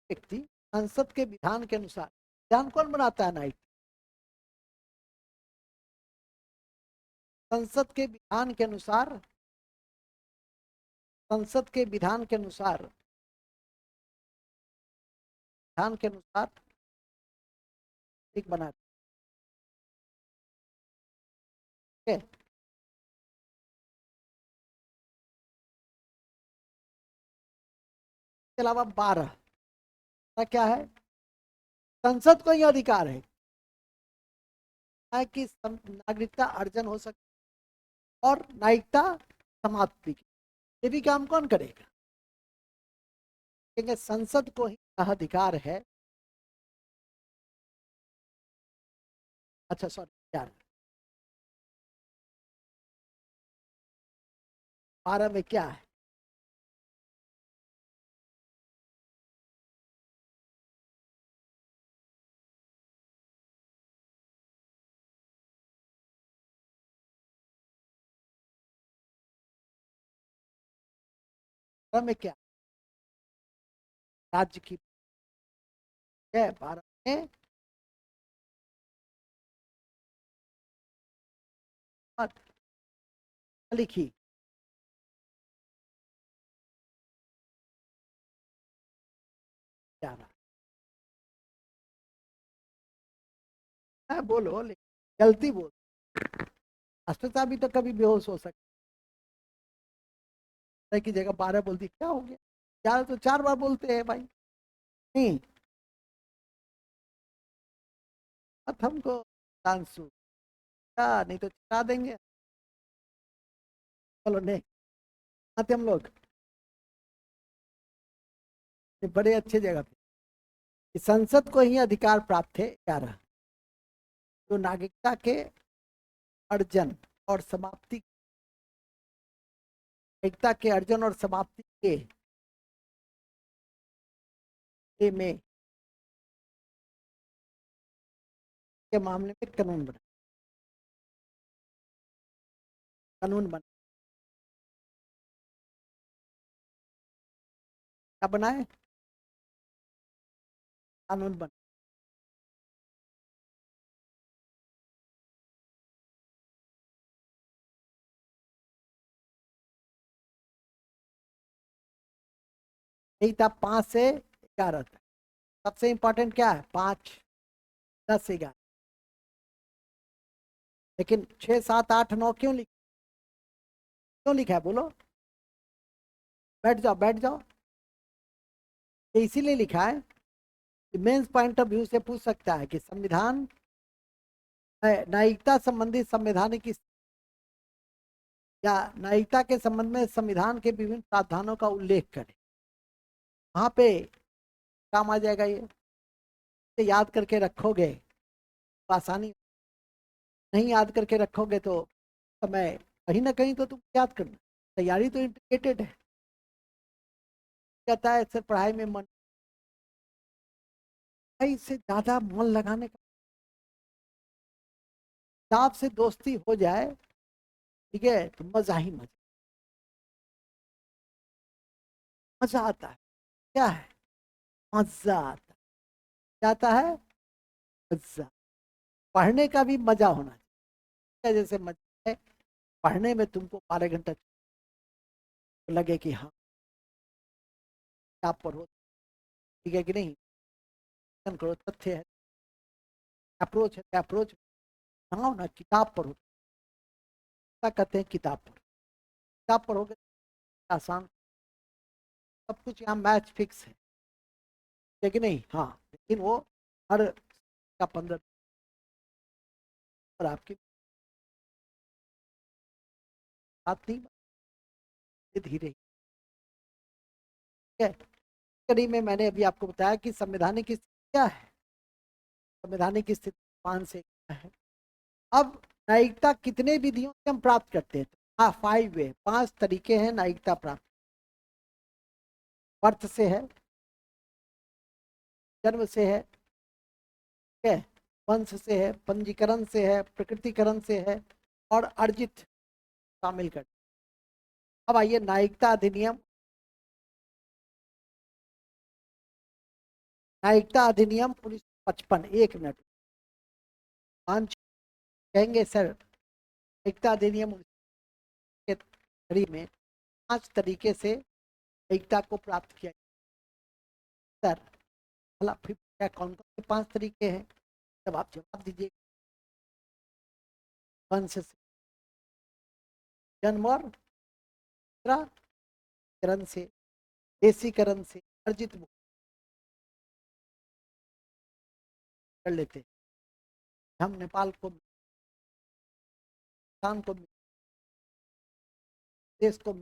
व्यक्ति संसद के विधान के अनुसार, विधान कौन बनाता है? नागरिक, संसद के विधान के अनुसार, संसद के विधान के अनुसार, विधान के अनुसार एक बनाता है। इसके अलावा 12 क्या है? संसद को यह अधिकार है कि नागरिकता अर्जन हो सके और नागरिकता समाप्ति की, ये भी काम कौन करेगा? क्योंकि संसद को ही यह अधिकार है। अच्छा सॉरी यार, 12 में क्या है? में क्या राज्य की है, भारत में मत लिखी। क्या रहा है, बोलो, गलती बोल। अष्टता भी तो कभी बेहोश हो सकता है की जगह 12 बोलती, क्या हो गया, 11 तो 4 बार बोलते हैं भाई। नहीं, मत हमको डांसू क्या, नहीं तो चिढ़ा देंगे। चलो नहीं आते हम लोग, ये बड़े अच्छे जगह पे। इस संसद को ही अधिकार प्राप्त है 11 जो नागरिकता के अर्जन और समाप्ति, नागरिकता के अर्जन और समाप्ति में के मामले में कानून बना, क्या बनाए, कानून बना। यही था 5 से 11 तक। सबसे इंपॉर्टेंट क्या है, 5, 10, 11। लेकिन 6, 7, 8, 9 क्यों लिखा है बोलो, बैठ जाओ बैठ जाओ। ये इसीलिए लिखा है कि मेंस पॉइंट ऑफ व्यू से पूछ सकता है कि संविधान न्यायिकता संबंधी संवैधानिक या न्यायिकता के संबंध में संविधान के विभिन्न प्रावधानों का उल्लेख करें। वहां पे काम आ जाएगा ये, याद करके रखोगे तो आसानी, नहीं याद करके रखोगे तो समय कहीं ना कहीं तो तुम याद करना। तैयारी तो इंटीग्रेटेड है, कहता है सिर्फ पढ़ाई में मन, पढ़ाई से ज्यादा मन लगाने का, किताब से दोस्ती हो जाए, ठीक है, तो मजा ही मजा, मजा आता है। क्या है, मजा आता है, क्या आता है, मजा। पढ़ने का भी मजा होना चाहिए, जैसे मजा है पढ़ने में, तुमको 12 घंटा लगे कि हाँ आप पढ़ो, ठीक है कि नहीं, करो, तथ्य है, अप्रोच है, अप्रोच बनाओ ना, किताब पढ़ो। क्या कहते हैं, किताब पढ़ो, किताब पढ़ोगे आसान, सब कुछ यहाँ मैच फिक्स है, ठीक है कि नहीं, हाँ। लेकिन वो हर का 15 और आपकी बात नहीं, धीरे, ठीक है। कड़ी में मैंने अभी आपको बताया कि संवैधानिक स्थिति क्या है, संवैधानिक स्थिति 5 से क्या है। अब न्यायिकता कितने विधियों से हम प्राप्त करते हैं, हाँ 5 वे, 5 तरीके हैं न्यायिकता प्राप्त। बर्थ से है, जन्म से है, ठीक है, वंश से है, पंजीकरण से है, प्रकृतिकरण से है, और अर्जित शामिल कर। अब आइए न्यायिकता अधिनियम, न्यायिकता अधिनियम 1955, 1 मिनट, 5 कहेंगे सर, न्यायिकता अधिनियम के कड़ी में 5 तरीके से न्यायिकता को प्राप्त किया सर, भला फिर क्या कौन कौन से 5 तरीके हैं, जब आप जवाब दीजिए। वंश से, जन्म और करण से, देशीकरण से, अर्जित कर लेते हैं। हम नेपाल को, पाकिस्तान को, देश को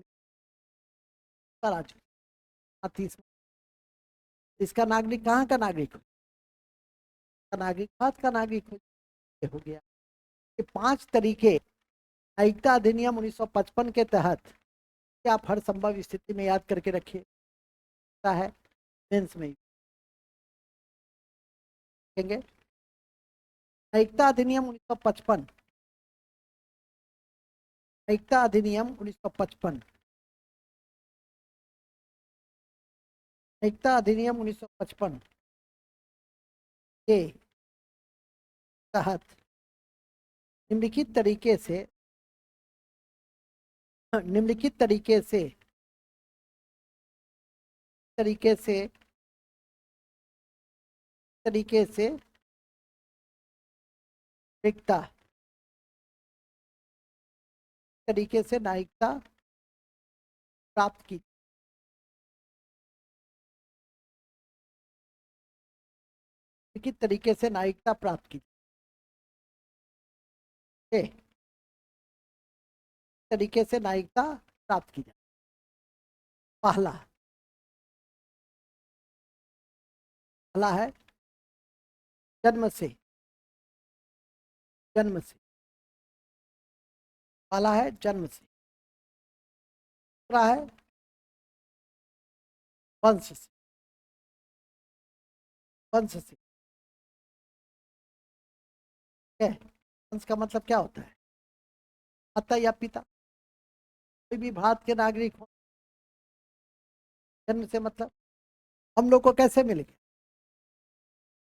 आ चुके, तीसरा इसका नागरिक कहाँ का नागरिक हो, का नागरिक भारत का नागरिक हो गया। ये 5 तरीके न्यायिकता अधिनियम 1955 के तहत, आप हर संभव स्थिति में याद करके रखिए, है मेंस में देखेंगे। न्यायिकता अधिनियम 1955, न्यायिकता अधिनियम 1955 नागरिकता अधिनियम 1955 के तहत निम्नलिखित तरीके से निम्नलिखित तरीके से नागरिकता नागरिकता प्राप्त की। किस तरीके से नागरिकता प्राप्त की जाए, तरीके से नागरिकता प्राप्त की जाए। पहला है जन्म से। पहला है जन्म से। दूसरा है वंश से। वंश का मतलब क्या होता है? माता या पिता, कोई भी भारत के नागरिक हो। जन्म से मतलब हम लोग को कैसे मिलेंगे?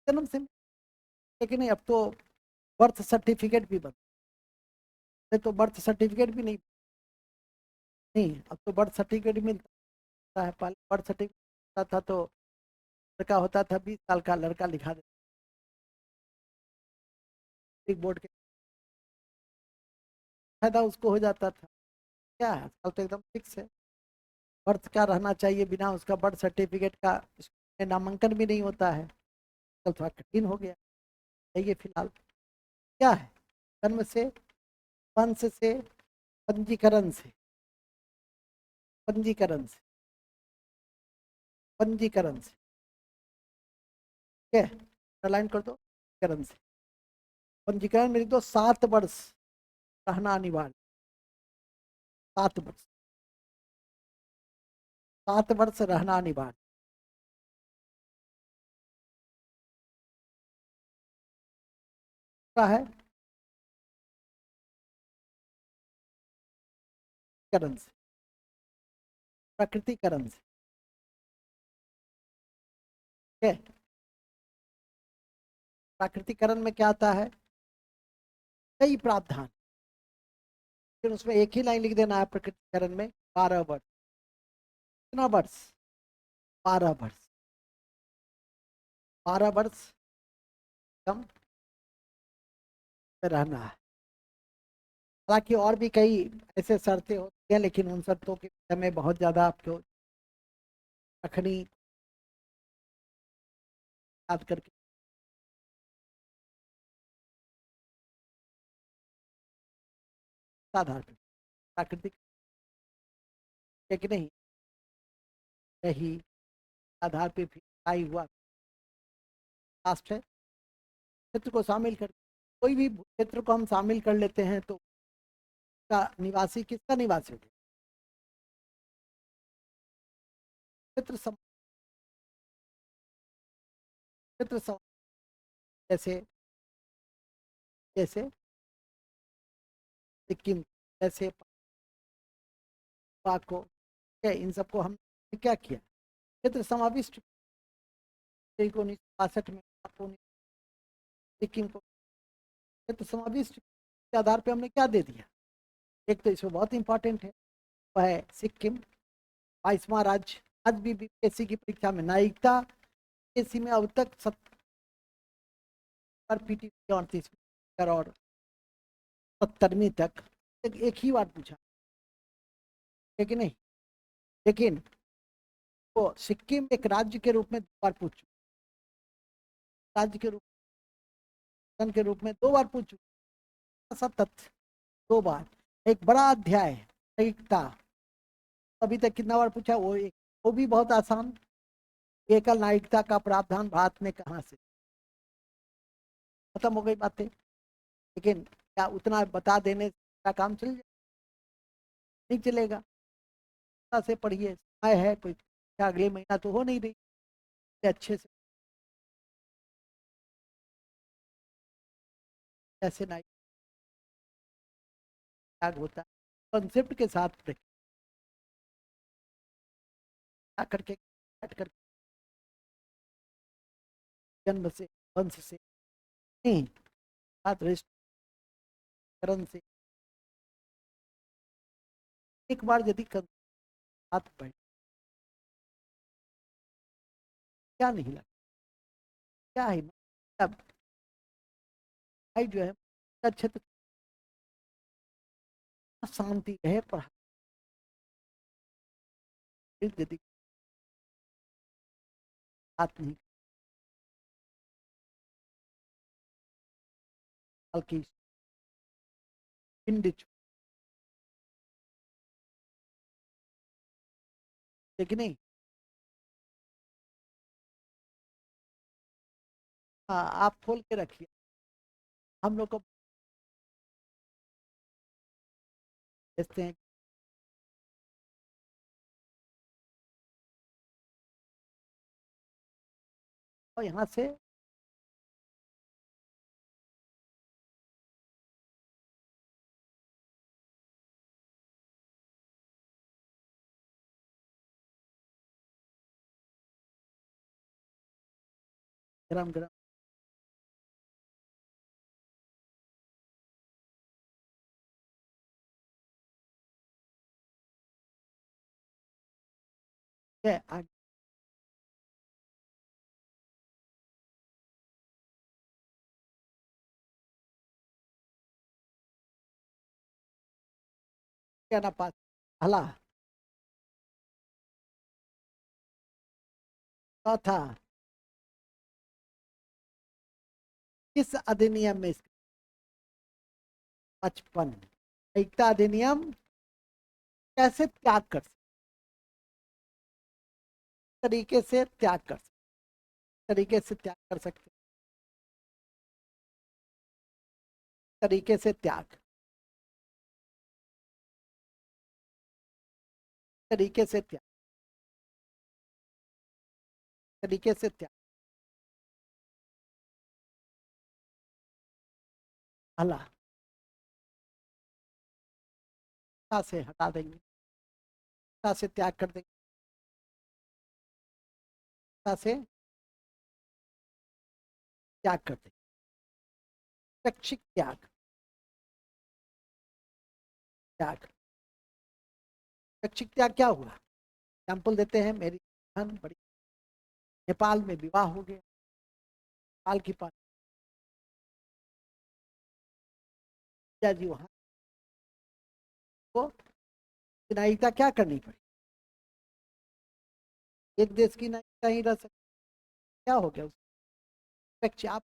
जन्म से। लेकिन नहीं, अब तो बर्थ सर्टिफिकेट भी तो बर्थ सर्टिफिकेट भी नहीं। अब तो बर्थ सर्टिफिकेट मिलता है। पहले बर्थ सर्टिफिकेट था तो लड़का होता था 20 साल का, लड़का लिखा देता बोर्ड के फायदा उसको हो जाता था। क्या है आजकल तो एकदम फिक्स है, बर्थ का रहना चाहिए, बिना उसका बर्थ सर्टिफिकेट का इसमें नामांकन भी नहीं होता है। कल थोड़ा कठिन हो गया है ये फिलहाल। क्या है? जन्म से, वंश से, पंजीकरण से। पंजीकरण से। पंजीकरण से। ठीक है, लाइन कर दो। पंजीकरण से। पंजीकरण में लिख दो 7 वर्ष रहना अनिवार्य। 7 वर्ष। 7 वर्ष रहना अनिवार्य है। करण से, प्रकृतिकरण से। ठीक है, प्राकृतिकरण में क्या आता है? कई प्रावधान। फिर उसमें एक ही लाइन लिख देना है प्रकृतिकरण में 12 वर्ष। कितना वर्ष? 12 वर्ष। 12 वर्ष कम रहना है। हालांकि और भी कई ऐसे शर्तें होती हैं, लेकिन उन शर्तों के विषय में बहुत ज्यादा आपको रखनी याद करके। आधार पर प्राकृतिक है कि नहीं, यही आधार पे फिर आई हुआ लास्ट है। क्षेत्र को शामिल कर, कोई भी क्षेत्र को हम शामिल कर लेते हैं तो का निवासी किसका निवासी होगा? क्षेत्र सम, क्षेत्र सम, जैसे जैसे सिक्किम, जैसे पाक को, क्या इन सबको हम क्या किया? क्षेत्र समाविष्ट को 1962 में आपको सिक्किम को क्षेत्र समाविष्ट के आधार पे हमने क्या दे दिया? एक तो इसमें बहुत इंपॉर्टेंट है, वह है सिक्किम 22वां राज्य। आज भी बीपीएससी की परीक्षा में नागरिकता बीपीएससी में अब तक 70 पीटी 38 और 70वीं तक एक ही बार पूछा है कि नहीं? लेकिन तो सिक्किम एक राज्य के रूप में 2 बार पूछ चुका, राज्य के रूप में 2 बार पूछ चुका। सतत 2 बार। एक बड़ा अध्याय नागरिकता, अभी तक कितना बार पूछा? वो एक, वो भी बहुत आसान। एकल नागरिकता का प्रावधान भारत में कहाँ से? खत्म हो गई बातें। लेकिन क्या उतना बता देने का काम चल जाए? नहीं चलेगा। से पढ़िए, समय है, कोई क्या अगले महीना तो हो नहीं रही अच्छे से। ऐसे ना त्याग होता है, कॉन्सेप्ट के साथ क्या करके बैठ कर जन्म से, वंश से नहीं, बात रजिस्ट्रेशन से। एक बार यदि हाथ बढ़, क्या नहीं लगता, क्या है अब भाई जो है अच्छे तो शांति रहे, पढ़ाई यदि बात नहीं की पिंड लेकिन नहीं। हाँ, आप खोल के रखिए, हम लोग को भेजते हैं। और यहाँ से गरम गरम है आगे क्या ना पास हला चौथा, किस अधिनियम में 55 एकता अधिनियम कैसे त्याग कर सकते, तरीके से त्याग कर सकते, तरीके से त्याग कर सकते, तरीके से त्याग, तरीके से त्याग, तरीके से त्याग हला से हटा देंगे, से त्याग कर देंगे, से त्याग कर देंगे, शैक्षिक त्याग, त्याग, शैक्षिक त्याग क्या हुआ, एग्जाम्पल देते हैं। मेरी बहन बड़ी नेपाल में विवाह हो गया, नेपाल की पार्टी जी वहां को नागरिकता क्या करनी पड़ी, एक देश की नागरिकता ही रह सकती, क्या हो गया उस आप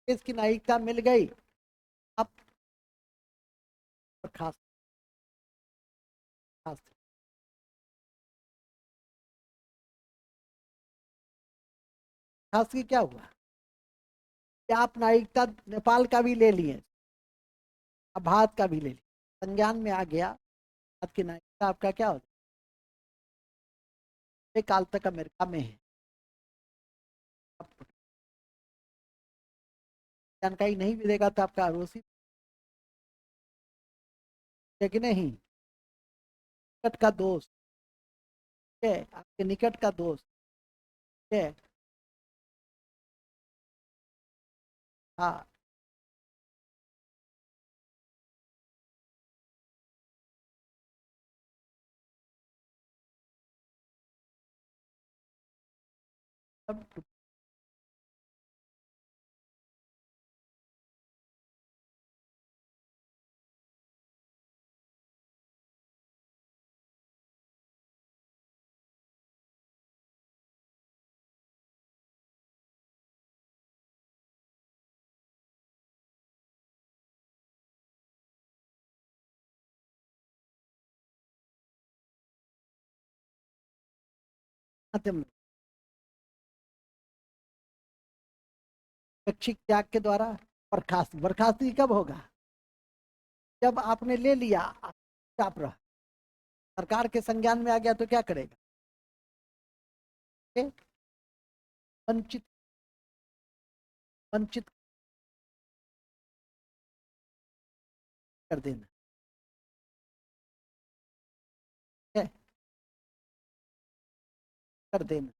देश की नागरिकता मिल गई, अब खास खास खास की क्या हुआ कि आप नागरिकता नेपाल का भी ले लिए, अब भारत का भी ले लिया, संज्ञान में आ गया, भारत की नागरिकता आपका क्या होता है, काल तक अमेरिका में है, जानकारी नहीं मिलेगा तो आपका अड़ोसी, लेकिन नहीं निकट का दोस्त है, आपके निकट का दोस्त है। हाँ, सब माध्यम शैक्षिक त्याग के द्वारा। बर्खास्त, बर्खास्ती कब होगा, जब आपने ले लिया, आप रहा, सरकार के संज्ञान में आ गया तो क्या करेगा, वंचित, वंचित कर देना है, कर देना,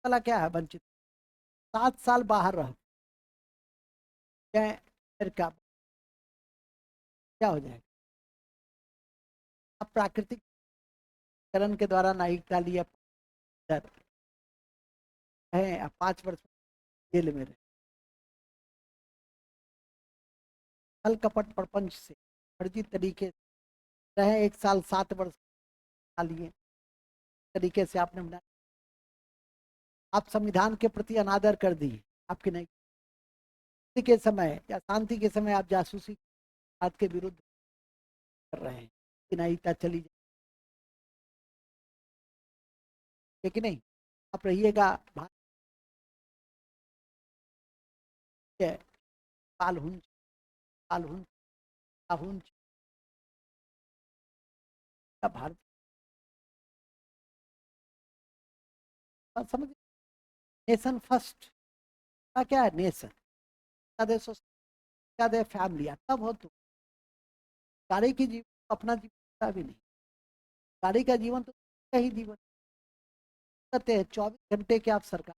वाला क्या है वंचित, 7 साल बाहर रह गए, फिर क्या हो जाएगा? अब प्राकृतिक करण के द्वारा नायिका लिया है, अब 5 वर्ष जेल में रहे, छल कपट प्रपंच से फर्जी तरीके से रहे, 1 साल 7 वर्ष लिए तरीके से आपने बनाया। आप संविधान के प्रति अनादर कर दी, आपकी नहीं के समय या शांति के समय आप जासूसी बात के विरुद्ध कर रहे हैं, नायिकता चली जाए कि नहीं? आप रहिएगा कालहुंज कालहुंज काहुंज का भारत, बात समझ, नेशन फर्स्ट का क्या है, नेशन क्या दे, क्या दे फैमिली, तब हो तो गाड़ी की जीवन अपना जीवन भी नहीं, गाड़ी का जीवन तो ही जीवन कहते हैं, 24 घंटे के आप सरकार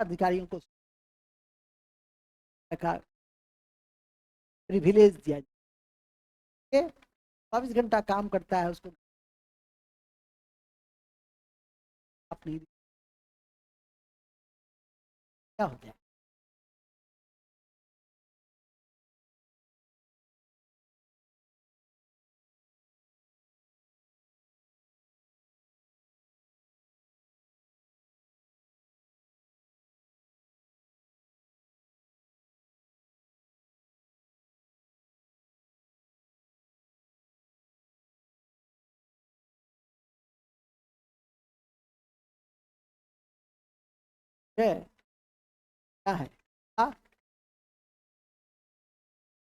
अधिकारियों को प्रिविलेज दिया जाए, 24 घंटा काम करता है, उसको अपनी क्या हो जाए? क्या है? हाँ,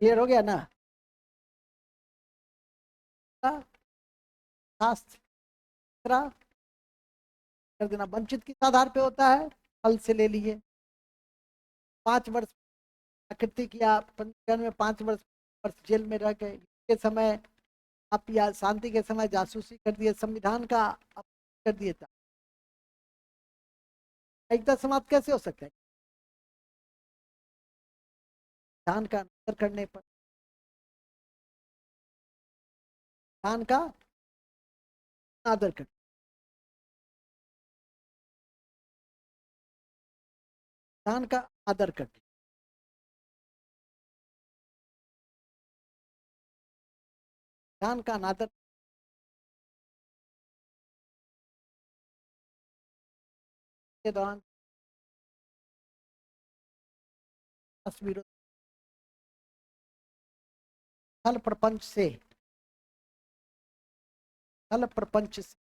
क्लियर हो गया ना? हाँ, शास्त्र कर देना, वंचित किस आधार पे होता है, फल से ले लिए, 5 वर्ष प्राकृतिक या पंजीकरण में 5 वर्ष जेल में रह गए के समय, आप या शांति के समय जासूसी कर दिए, संविधान का कर दिए था, एकता समाप्त कैसे हो सकता है? संविधान का अनादर करने पर, संविधान का अनादर कर, संविधान का आदर करते, संविधान का अनादर के दौरान विरोध छल प्रपंच से, छल प्रपंच से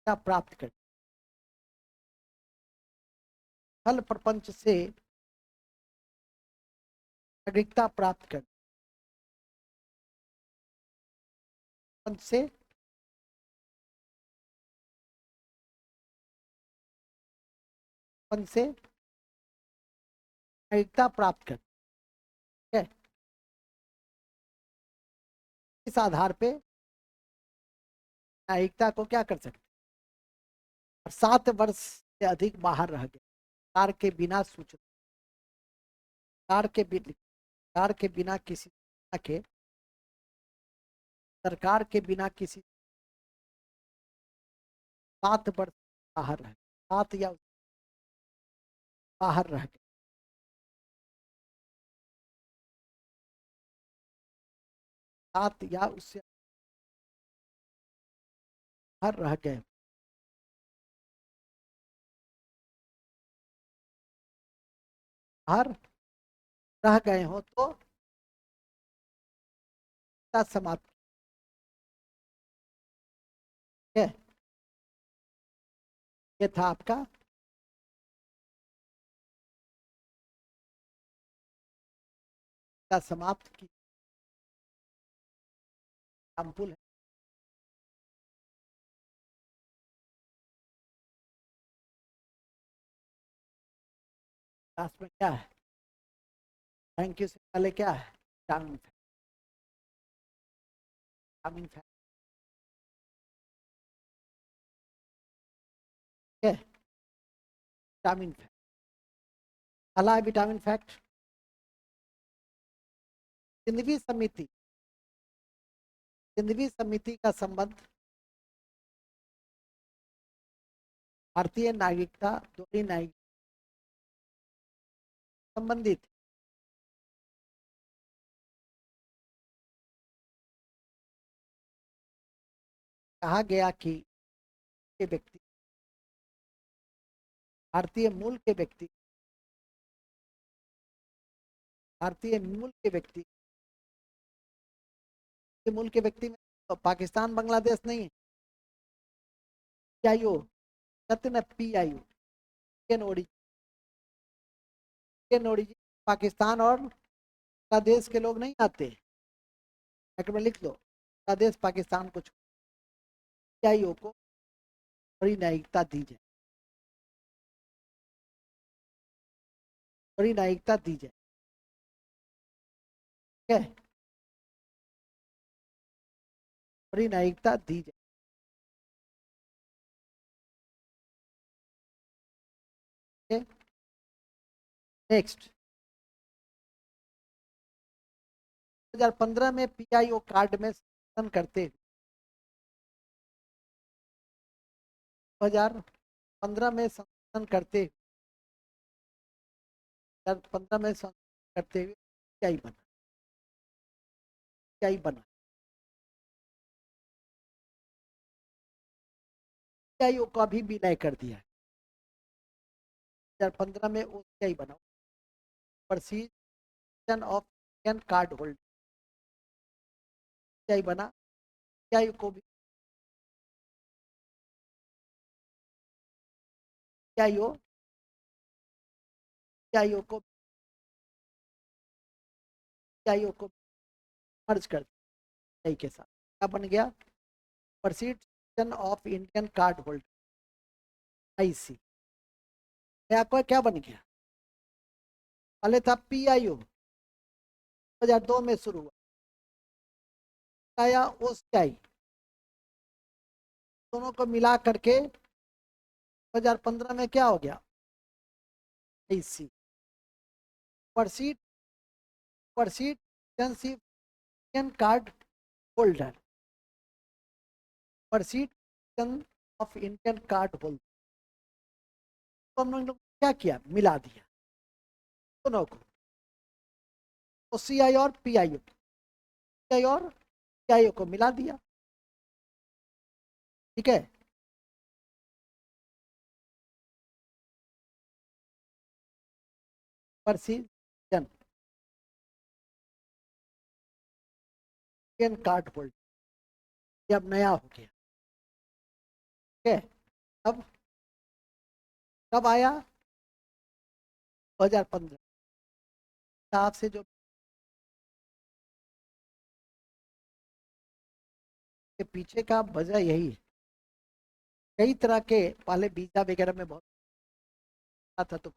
क्या प्राप्त कर, छल प्रपंच से नागरिकता प्राप्त कर, से से नागरिकता प्राप्त कर, ठीक है? इस आधार पे नागरिकता को क्या कर सकते, और 7 वर्ष से अधिक बाहर रह गए, कार के बिना सूचना, कार के बिना किसी के, सरकार के बिना किसी, 7 वर्ष बाहर रह, 7 या बाहर रह गए, 7 या उससे बाहर रह गए, बाहर रह गए हो तो समाप्त है, ये था आपका समाप्त की एग्जाम्पल है। लास्ट में क्या है, थैंक यू से पहले क्या है, विटामिन फैक्ट। पहला है विटामिन फैक्ट। सिंधवी समिति, सिंधवी समिति का संबंध भारतीय नागरिकता, दोहरी नागरिक संबंधित। कहा गया कि के व्यक्ति, भारतीय मूल के व्यक्ति, भारतीय मूल के व्यक्ति, के मूल के व्यक्ति में तो पाकिस्तान बांग्लादेश नहीं है। पीआईओ कहते ना, PIO Indian origin, Indian origin Pakistan और बांग्लादेश के लोग नहीं आते। में लिख लो, बांग्लादेश पाकिस्तान को पीआईओ को बड़ी न्यायिकता दी जाए, बड़ी न्यायिकता दी जाए। ठीक है, बड़ी न्यायिकता दी जाए। नेक्स्ट, 2015 में पीआईओ कार्ड में संशोधन करते, 2015 में संशोधन करते, 2015 में संशोधन करते हुए पीआई बना, पीआई बना। पीआईओ को अभी विलय कर दिया, 2015 में वो पीआई बना, person of Indian card holder PI बना। पीआई को भी, पीआईओ, पीआईओ को, पीआईओ को मर्ज कर दिया के साथ। क्या बन गया? Person of Indian card holder, IC. क्या बन गया? पहले था पीआईओ, 2002 में शुरू हुआ, आया ओसीआई, दोनों को मिला करके 2015 में क्या हो गया? आईसी। परसिड, परसिडेंसी Indian card holder, person of Indian card holder, तो हम लोग क्या किया? मिला दिया दोनों को, ओसीआई और पीआईओ, पीआई और पीआईओ को मिला दिया। ठीक है, परसिजन इंडियन कार्ड होल्डर, ये अब नया हो गया। ठीक है, अब कब आया? 2015 हिसाब से जो के पीछे का वजह यही है। कई तरह के पहले वीजा वगैरह में बहुत था, तो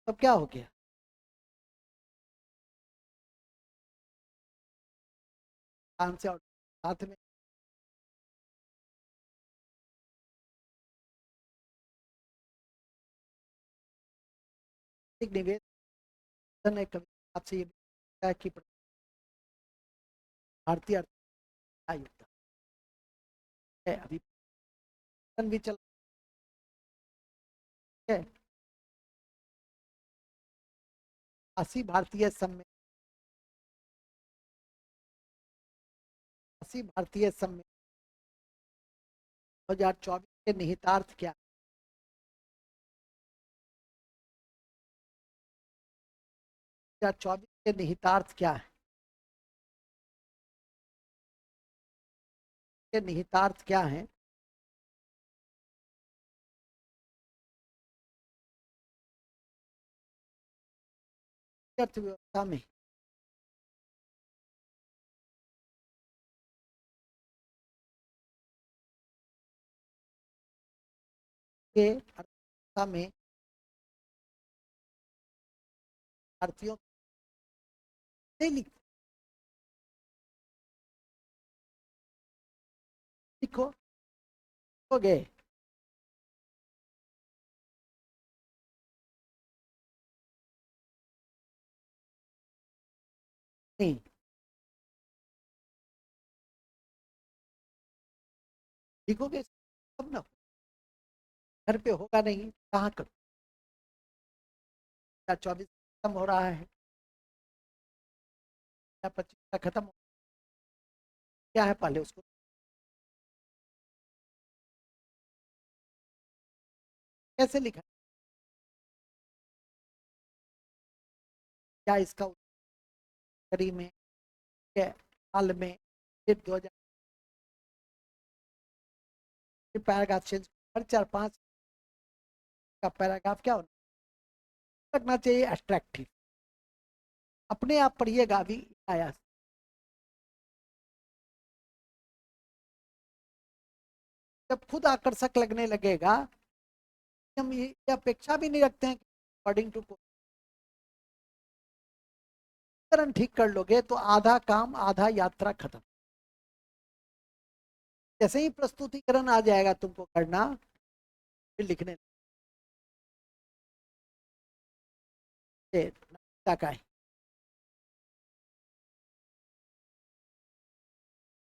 अब क्या हो गया? से और साथ में एक निवेदन है कभी आपसे, ये है कि भारतीय योगदान है, अभी भी चल है। 80 भारतीय सम्मेलन, 80 भारतीय सम्मेलन 2024 के निहितार्थ क्या? 2024 के निहितार्थ क्या है? के निहितार्थ क्या है? अर्थव्यवस्था में के अर्थव्यवस्था में भारतीयों नहीं लिखो, हो गए नहीं, लिखोगे तब ना, घर पे होगा नहीं कहाँ करो। 24 खत्म हो रहा है या 25 का खत्म हो, क्या है पहले उसको कैसे लिखा, क्या इसका उत्तरी में, क्या हाल में, फिर 2000, फिर पैराग्राफ चेंज, हर 4-5 का पैराग्राफ क्या होना लगना चाहिए अट्रैक्टिव, अपने आप पढ़िएगा अभी आया। जब खुद आकर्षक लगने लगेगा, हम ये अपेक्षा भी नहीं रखते हैं अकॉर्डिंग टू करण ठीक कर लोगे तो आधा काम आधा यात्रा खत्म। जैसे ही प्रस्तुतिकरण आ जाएगा तुमको करना, फिर लिखने का है।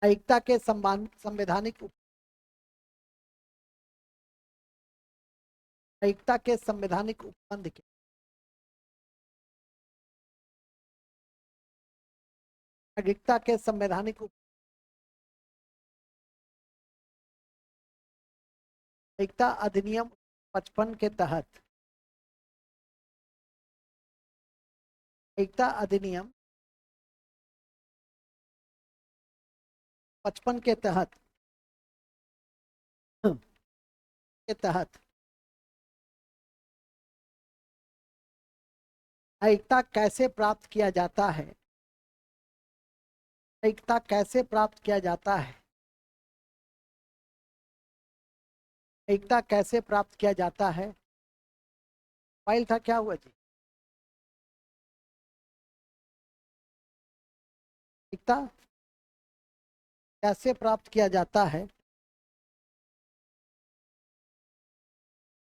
न्यायिकता के संवैधानिक न्यायिकता के संवैधानिक उपबंध के न्यायिकता के संवैधानिक न्यायिकता अधिनियम 55 के तहत न्यायिकता अधिनियम 55 के तहत न्यायिकता कैसे प्राप्त किया जाता है, न्यायिकता कैसे प्राप्त किया जाता है, न्यायिकता कैसे प्राप्त किया जाता है। फाइल था क्या हुआ जी, न्यायिकता कैसे प्राप्त किया जाता है, ठीक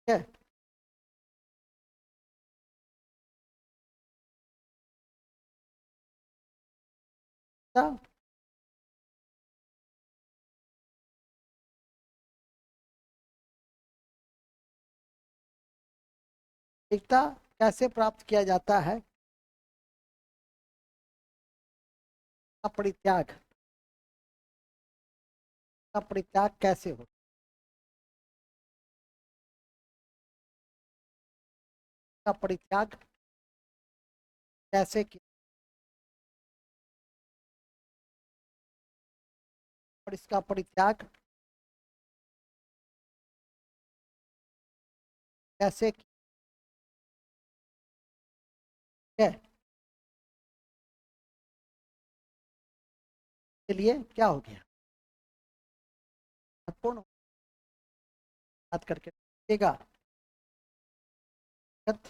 है? न्यायिकता न्यायिकता कैसे प्राप्त किया जाता है, का परित्याग, का परित्याग कैसे हो, का परित्याग कैसे किया, और इसका परित्याग कैसे किया है, के लिए क्या हो गया, महत्वपूर्ण बात करके देगा। ठीक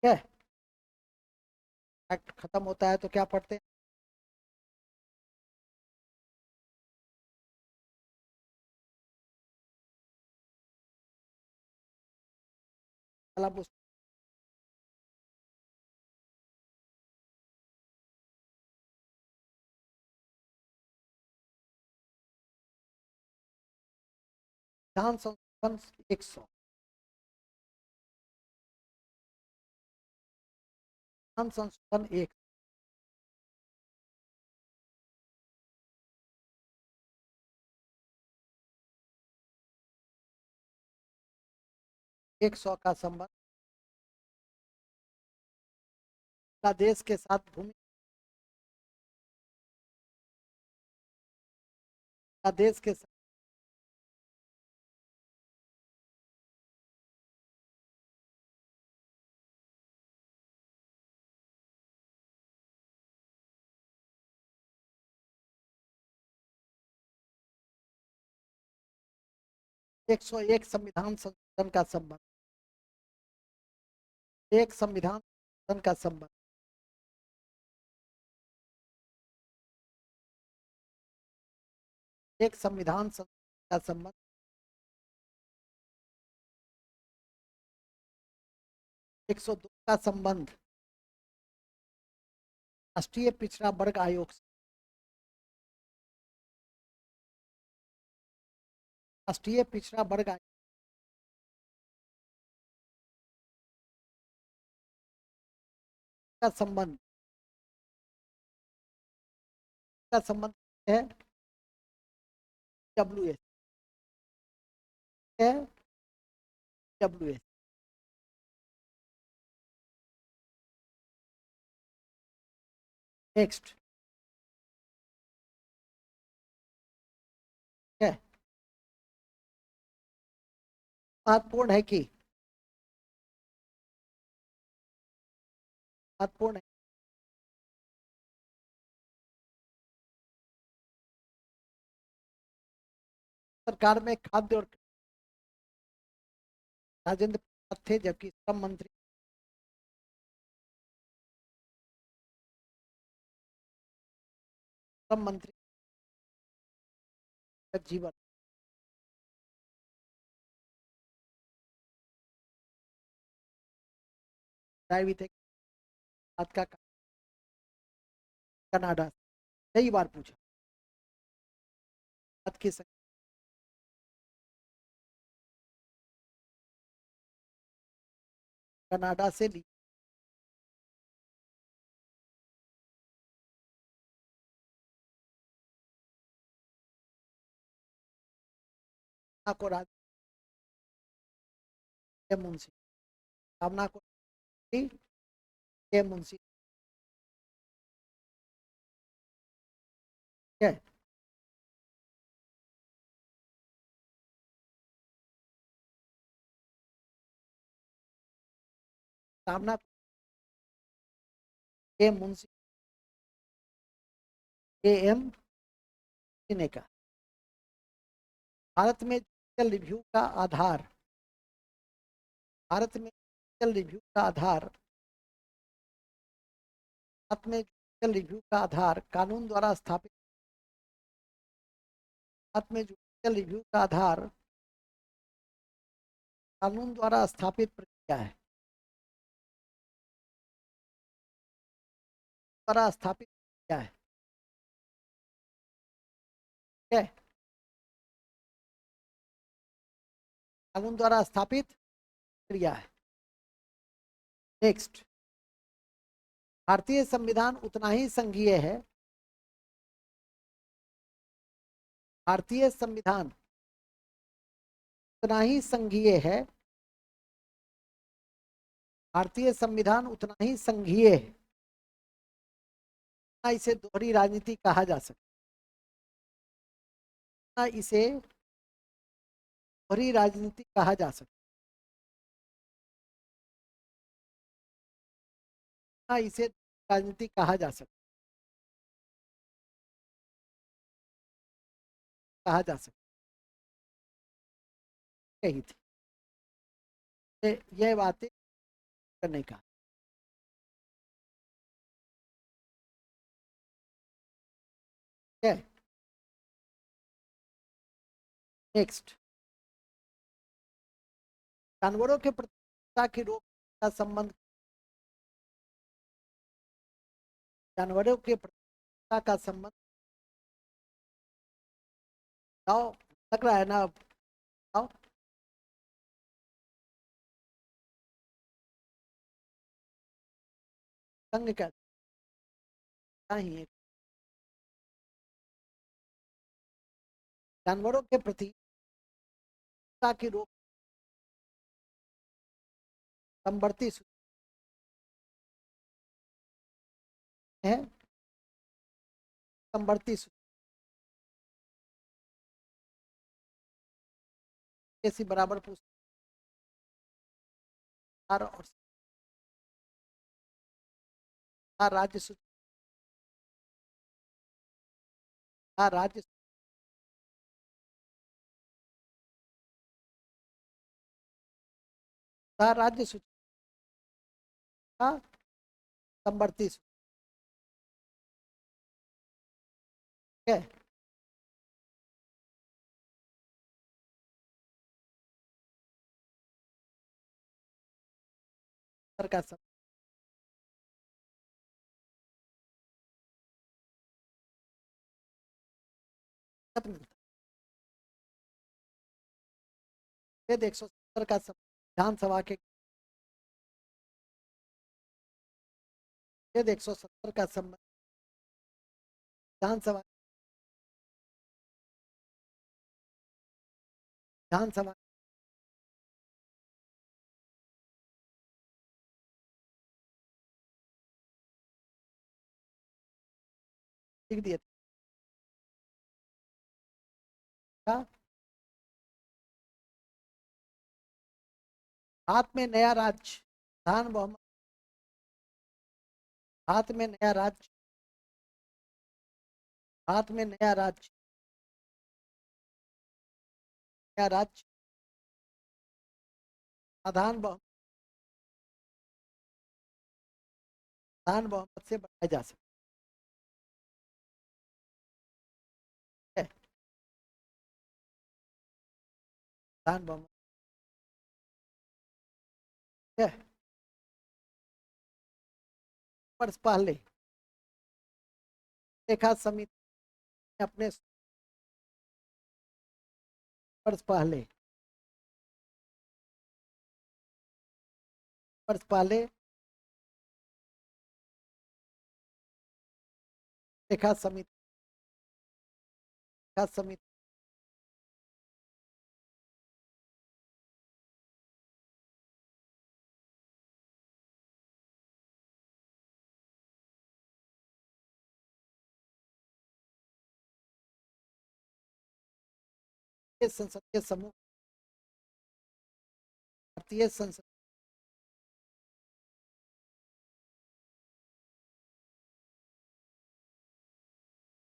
है, एक्ट खत्म होता है तो क्या पढ़ते हैं, मतलब संविधान संशोधन 100, संविधान संशोधन 100 का संबंध बांग्लादेश के साथ भूमि, बांग्लादेश के साथ 101 संविधान संशोधन का संबंध, एक संविधान संशोधन का संबंध, एक संविधान संशोधन का संबंध, 102 का संबंध, राष्ट्रीय पिछड़ा वर्ग आयोग से, राष्ट्रीय पिछड़ा वर्ग आयोग का संबंध, का संबंध है डब्ल्यू है, डब्ल्यू। नेक्स्ट है, महत्वपूर्ण है कि, महत्वपूर्ण है सरकार में खाद्य और राजेंद्र प्रसाद थे, जबकि श्रम मंत्री का जीवन, भी थे आज का कनाडा, कई बार पूछा आज की कनाडा से ली, को के मुंशी, कामना को के मुंशी है, कामना के मुंशी के एम ने कहा भारत में जुडिशियल रिव्यू का आधार, भारत में जुडिशियल रिव्यू का आधार, भारत में जुडिशियल रिव्यू का आधार कानून द्वारा स्थापित, भारत में जुडिशियल रिव्यू का आधार कानून द्वारा स्थापित प्रक्रिया है, द्वारा स्थापित प्रक्रिया है, ठीक है, कानून द्वारा स्थापित क्रिया है। नेक्स्ट, भारतीय संविधान उतना ही संघीय है, भारतीय संविधान उतना ही संघीय है, भारतीय संविधान उतना ही संघीय है, इसे दोहरी राजनीति कहा जा सकता, इसे दोहरी राजनीति कहा जा सकता, इसे राजनीति कहा जा सकता, कहा जा सकता, कही थी यह बातें करने का, है। नेक्स्ट, जानवरों के प्रति की रोक का संबंध, जानवरों के प्रति का संबंध, आओ लग रहा है ना, आओ संघ का ही जानवरों के प्रति की रोक संवर्ती है, संवर्ती कैसी बराबर पूछता और राज्य राज्य राज्य सूचना संवर्ती है, का मिलता है। 170 का विधानसभा के 170 का संबंध विधानसभा विधानसभा लिख दिया था। हाथ में नया राज्य प्रधान बहुमत, हाथ में नया राज्य, हाथ में नया राज्य, नया राज्य साधारण बहुमत से बढ़ाया जा सकता है। साधारण बहुमत है। वर्ष पहले लेखा समिति ने अपने वर्ष पहले वर्ष पहले लेखा समिति लेखा समिति के संसदीय समूह भारतीय संसद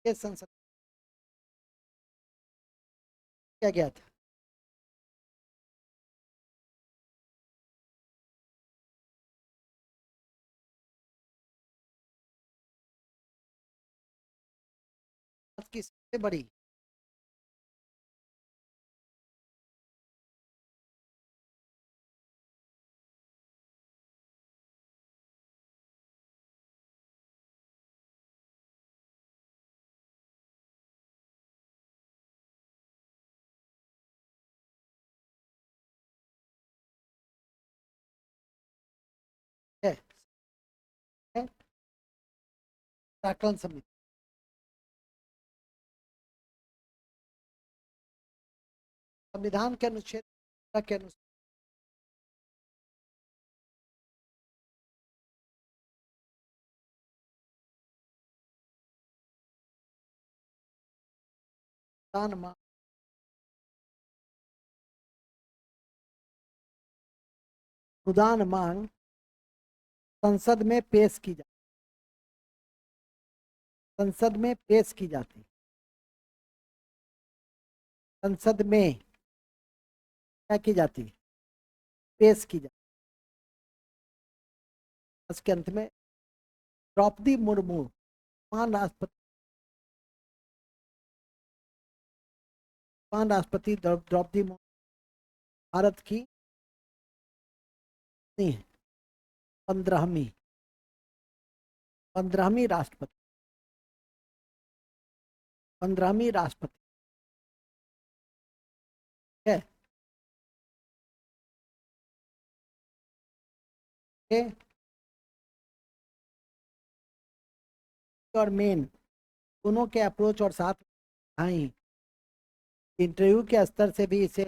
के संसद किया गया था। आज की सबसे बड़ी है, है प्राक्कलन समिति। संविधान के अनुच्छेद के अनुसार अनुदान मांग संसद में पेश की जाती, संसद में पेश की जाती, संसद में क्या की जाती, पेश की जाती। इसके अंत में द्रौपदी मुर्मू महान राष्ट्रपति द्रौपदी मुर्मू भारत की 15वीं 15वीं राष्ट्रपति 15वीं राष्ट्रपति है। और मेन दोनों के अप्रोच और साथ इंटरव्यू के स्तर से भी इसे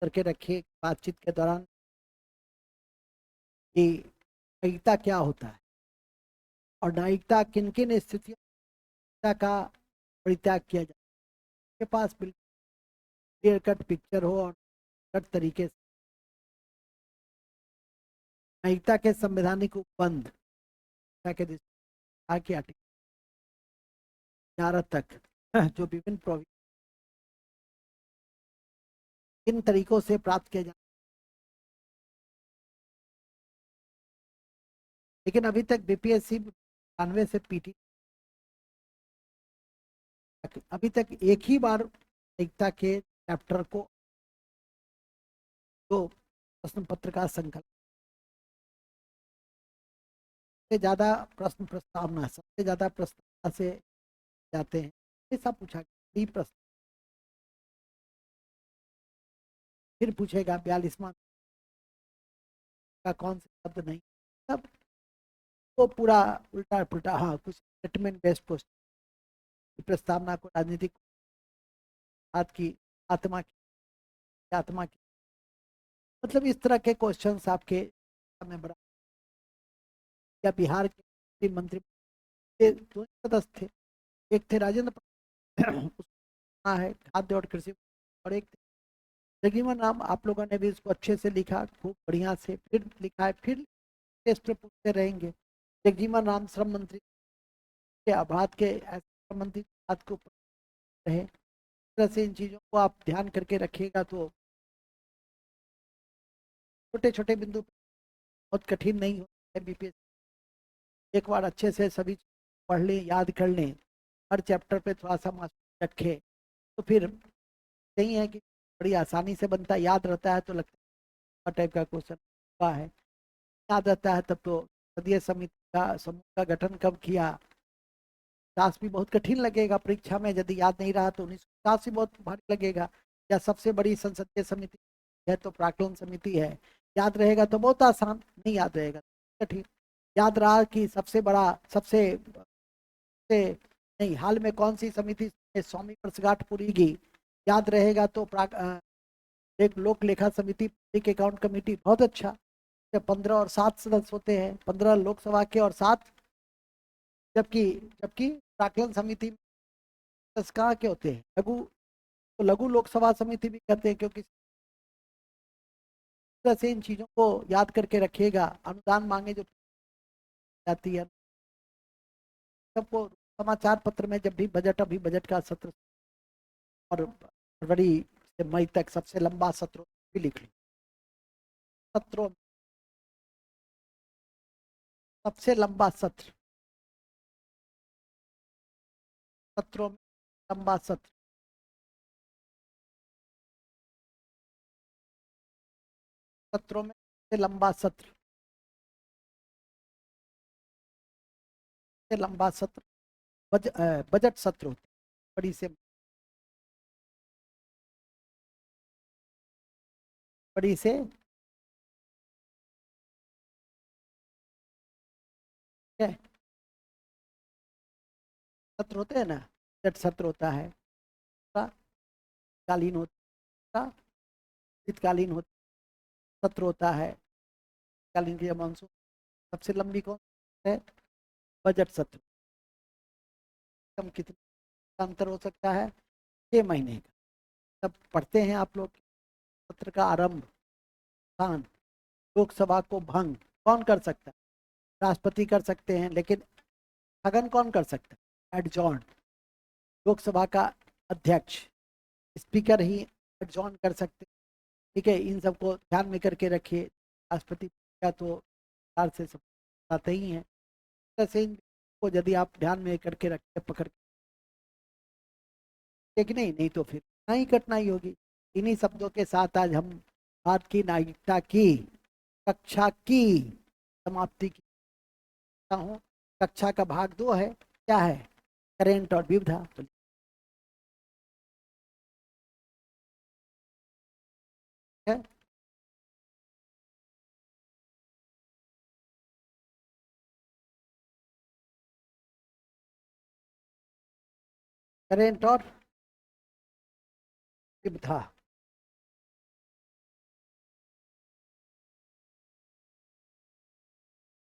करके रखिए बातचीत के दौरान कि नागरिकता क्या होता है और नागरिकता किन किन स्थितियों का परित्याग किया जाए। के पास बिल्कुल क्लियर कट पिक्चर हो और कट तरीके से नागरिकता के संवैधानिक उपबंध के आर्टिकल 11 तक जो विभिन्न प्रोविजन किन तरीकों से प्राप्त किया जाए। लेकिन अभी तक बीपीएससी 92 से पीटी अभी तक एक ही बार नागरिकता के चैप्टर को जो प्रश्न पत्र का संकलन से ज्यादा प्रश्न प्रस्तावना सबसे ज्यादा प्रश्न से जाते हैं। ये सब पूछा गया प्रश्न फिर पूछेगा 42वां का कौन से शब्द नहीं, सब वो पूरा उल्टा पुल्टा, हाँ कुछ स्टेटमेंट बेस्ड क्वेश्चन, प्रस्तावना को राजनीतिक बात की, आत्मा की, आत्मा की, मतलब इस तरह के क्वेश्चंस आपके में बड़ा। या बिहार के मंत्री के दो सदस्य थे, एक थे राजेंद्र प्रसाद, उसका है खाद्य और कृषि, और एक जगीवन राम। आप लोगों ने भी इसको अच्छे से लिखा, खूब बढ़िया से फिर लिखा है, फिर टेस्ट पे पूछते रहेंगे। जगजीवन राम श्रम मंत्री के आभार के ऐसे श्रम मंत्री बात के ऊपर रहे, इस तरह से इन चीजों को आप ध्यान करके रखिएगा तो छोटे छोटे बिंदु बहुत कठिन नहीं होता है बीपीएससी। एक बार अच्छे से सभी पढ़ लें, याद कर लें, हर चैप्टर पे थोड़ा सा मास्टर रखे, तो फिर सही है कि बड़ी आसानी से बनता है, याद रहता है तो लगता है टाइप का क्वेश्चन हुआ है, याद रहता है तब तो। सदस्य समिति का समूह का गठन कब किया, 50 भी बहुत कठिन लगेगा परीक्षा में, यदि याद नहीं रहा तो 1950 भी बहुत भारी लगेगा। या सबसे बड़ी संसदीय समिति है तो प्राक्कलन समिति है, याद रहेगा तो बहुत आसान, नहीं याद रहेगा तो कठिन। याद रहा कि सबसे बड़ा सबसे से नहीं, हाल में कौन सी समिति ने स्वामी वर्षगांठ पूरी की, याद रहेगा तो एक लोक लेखा समिति, पब्लिक अकाउंट कमेटी, बहुत अच्छा। 15 और 7 सदस्य होते हैं, 15 लोकसभा के और 7, जबकि जबकि प्राक्कलन समिति में कहाँ के होते हैं, लघु, तो लघु लोकसभा समिति भी कहते हैं, क्योंकि इस तरह से इन चीजों को याद करके रखिएगा। अनुदान मांगे जो जाती है सबको, समाचार पत्र में जब भी बजट, अभी बजट का सत्र और फरवरी से मई तक सबसे लंबा सत्र भी लिख लो, सत्रों, सबसे लंबा सत्र, सत्रों में लंबा सत्र, सत्रों में सबसे लंबा सत्र, सबसे लंबा सत्र बजट सत्र होता है, बड़ी से बड़ी से क्या सत्र होते हैं ना, बजट सत्र होता है, कालीन होता, शीतकालीन होता सत्र होता है, कालीन की मानसून, सबसे लंबी कौन है, बजट सत्र। कम कितने का अंतर हो सकता है, 6 महीने का। तब पढ़ते हैं आप लोग, सत्र का आरंभ, स्थान, लोकसभा को भंग कौन कर सकता है, राष्ट्रपति कर सकते हैं, लेकिन स्थगन कौन कर सकता है, एडजॉर्न, लोकसभा का अध्यक्ष, स्पीकर ही एडजॉर्न कर सकते हैं। ठीक है, इन सबको ध्यान में करके रखिए। राष्ट्रपति का तो विस्तार से सब आते ही हैं, ऐसे इन को यदि आप ध्यान में करके रखें, पकड़ के कि नहीं तो फिर नहीं कठिनाई होगी। इन्हीं शब्दों के साथ आज हम भारत की नागरिकता की कक्षा की समाप्ति की हूँ। कक्षा का भाग 2 है, क्या है, करेंट और विविधा। है करेंट और विविधा।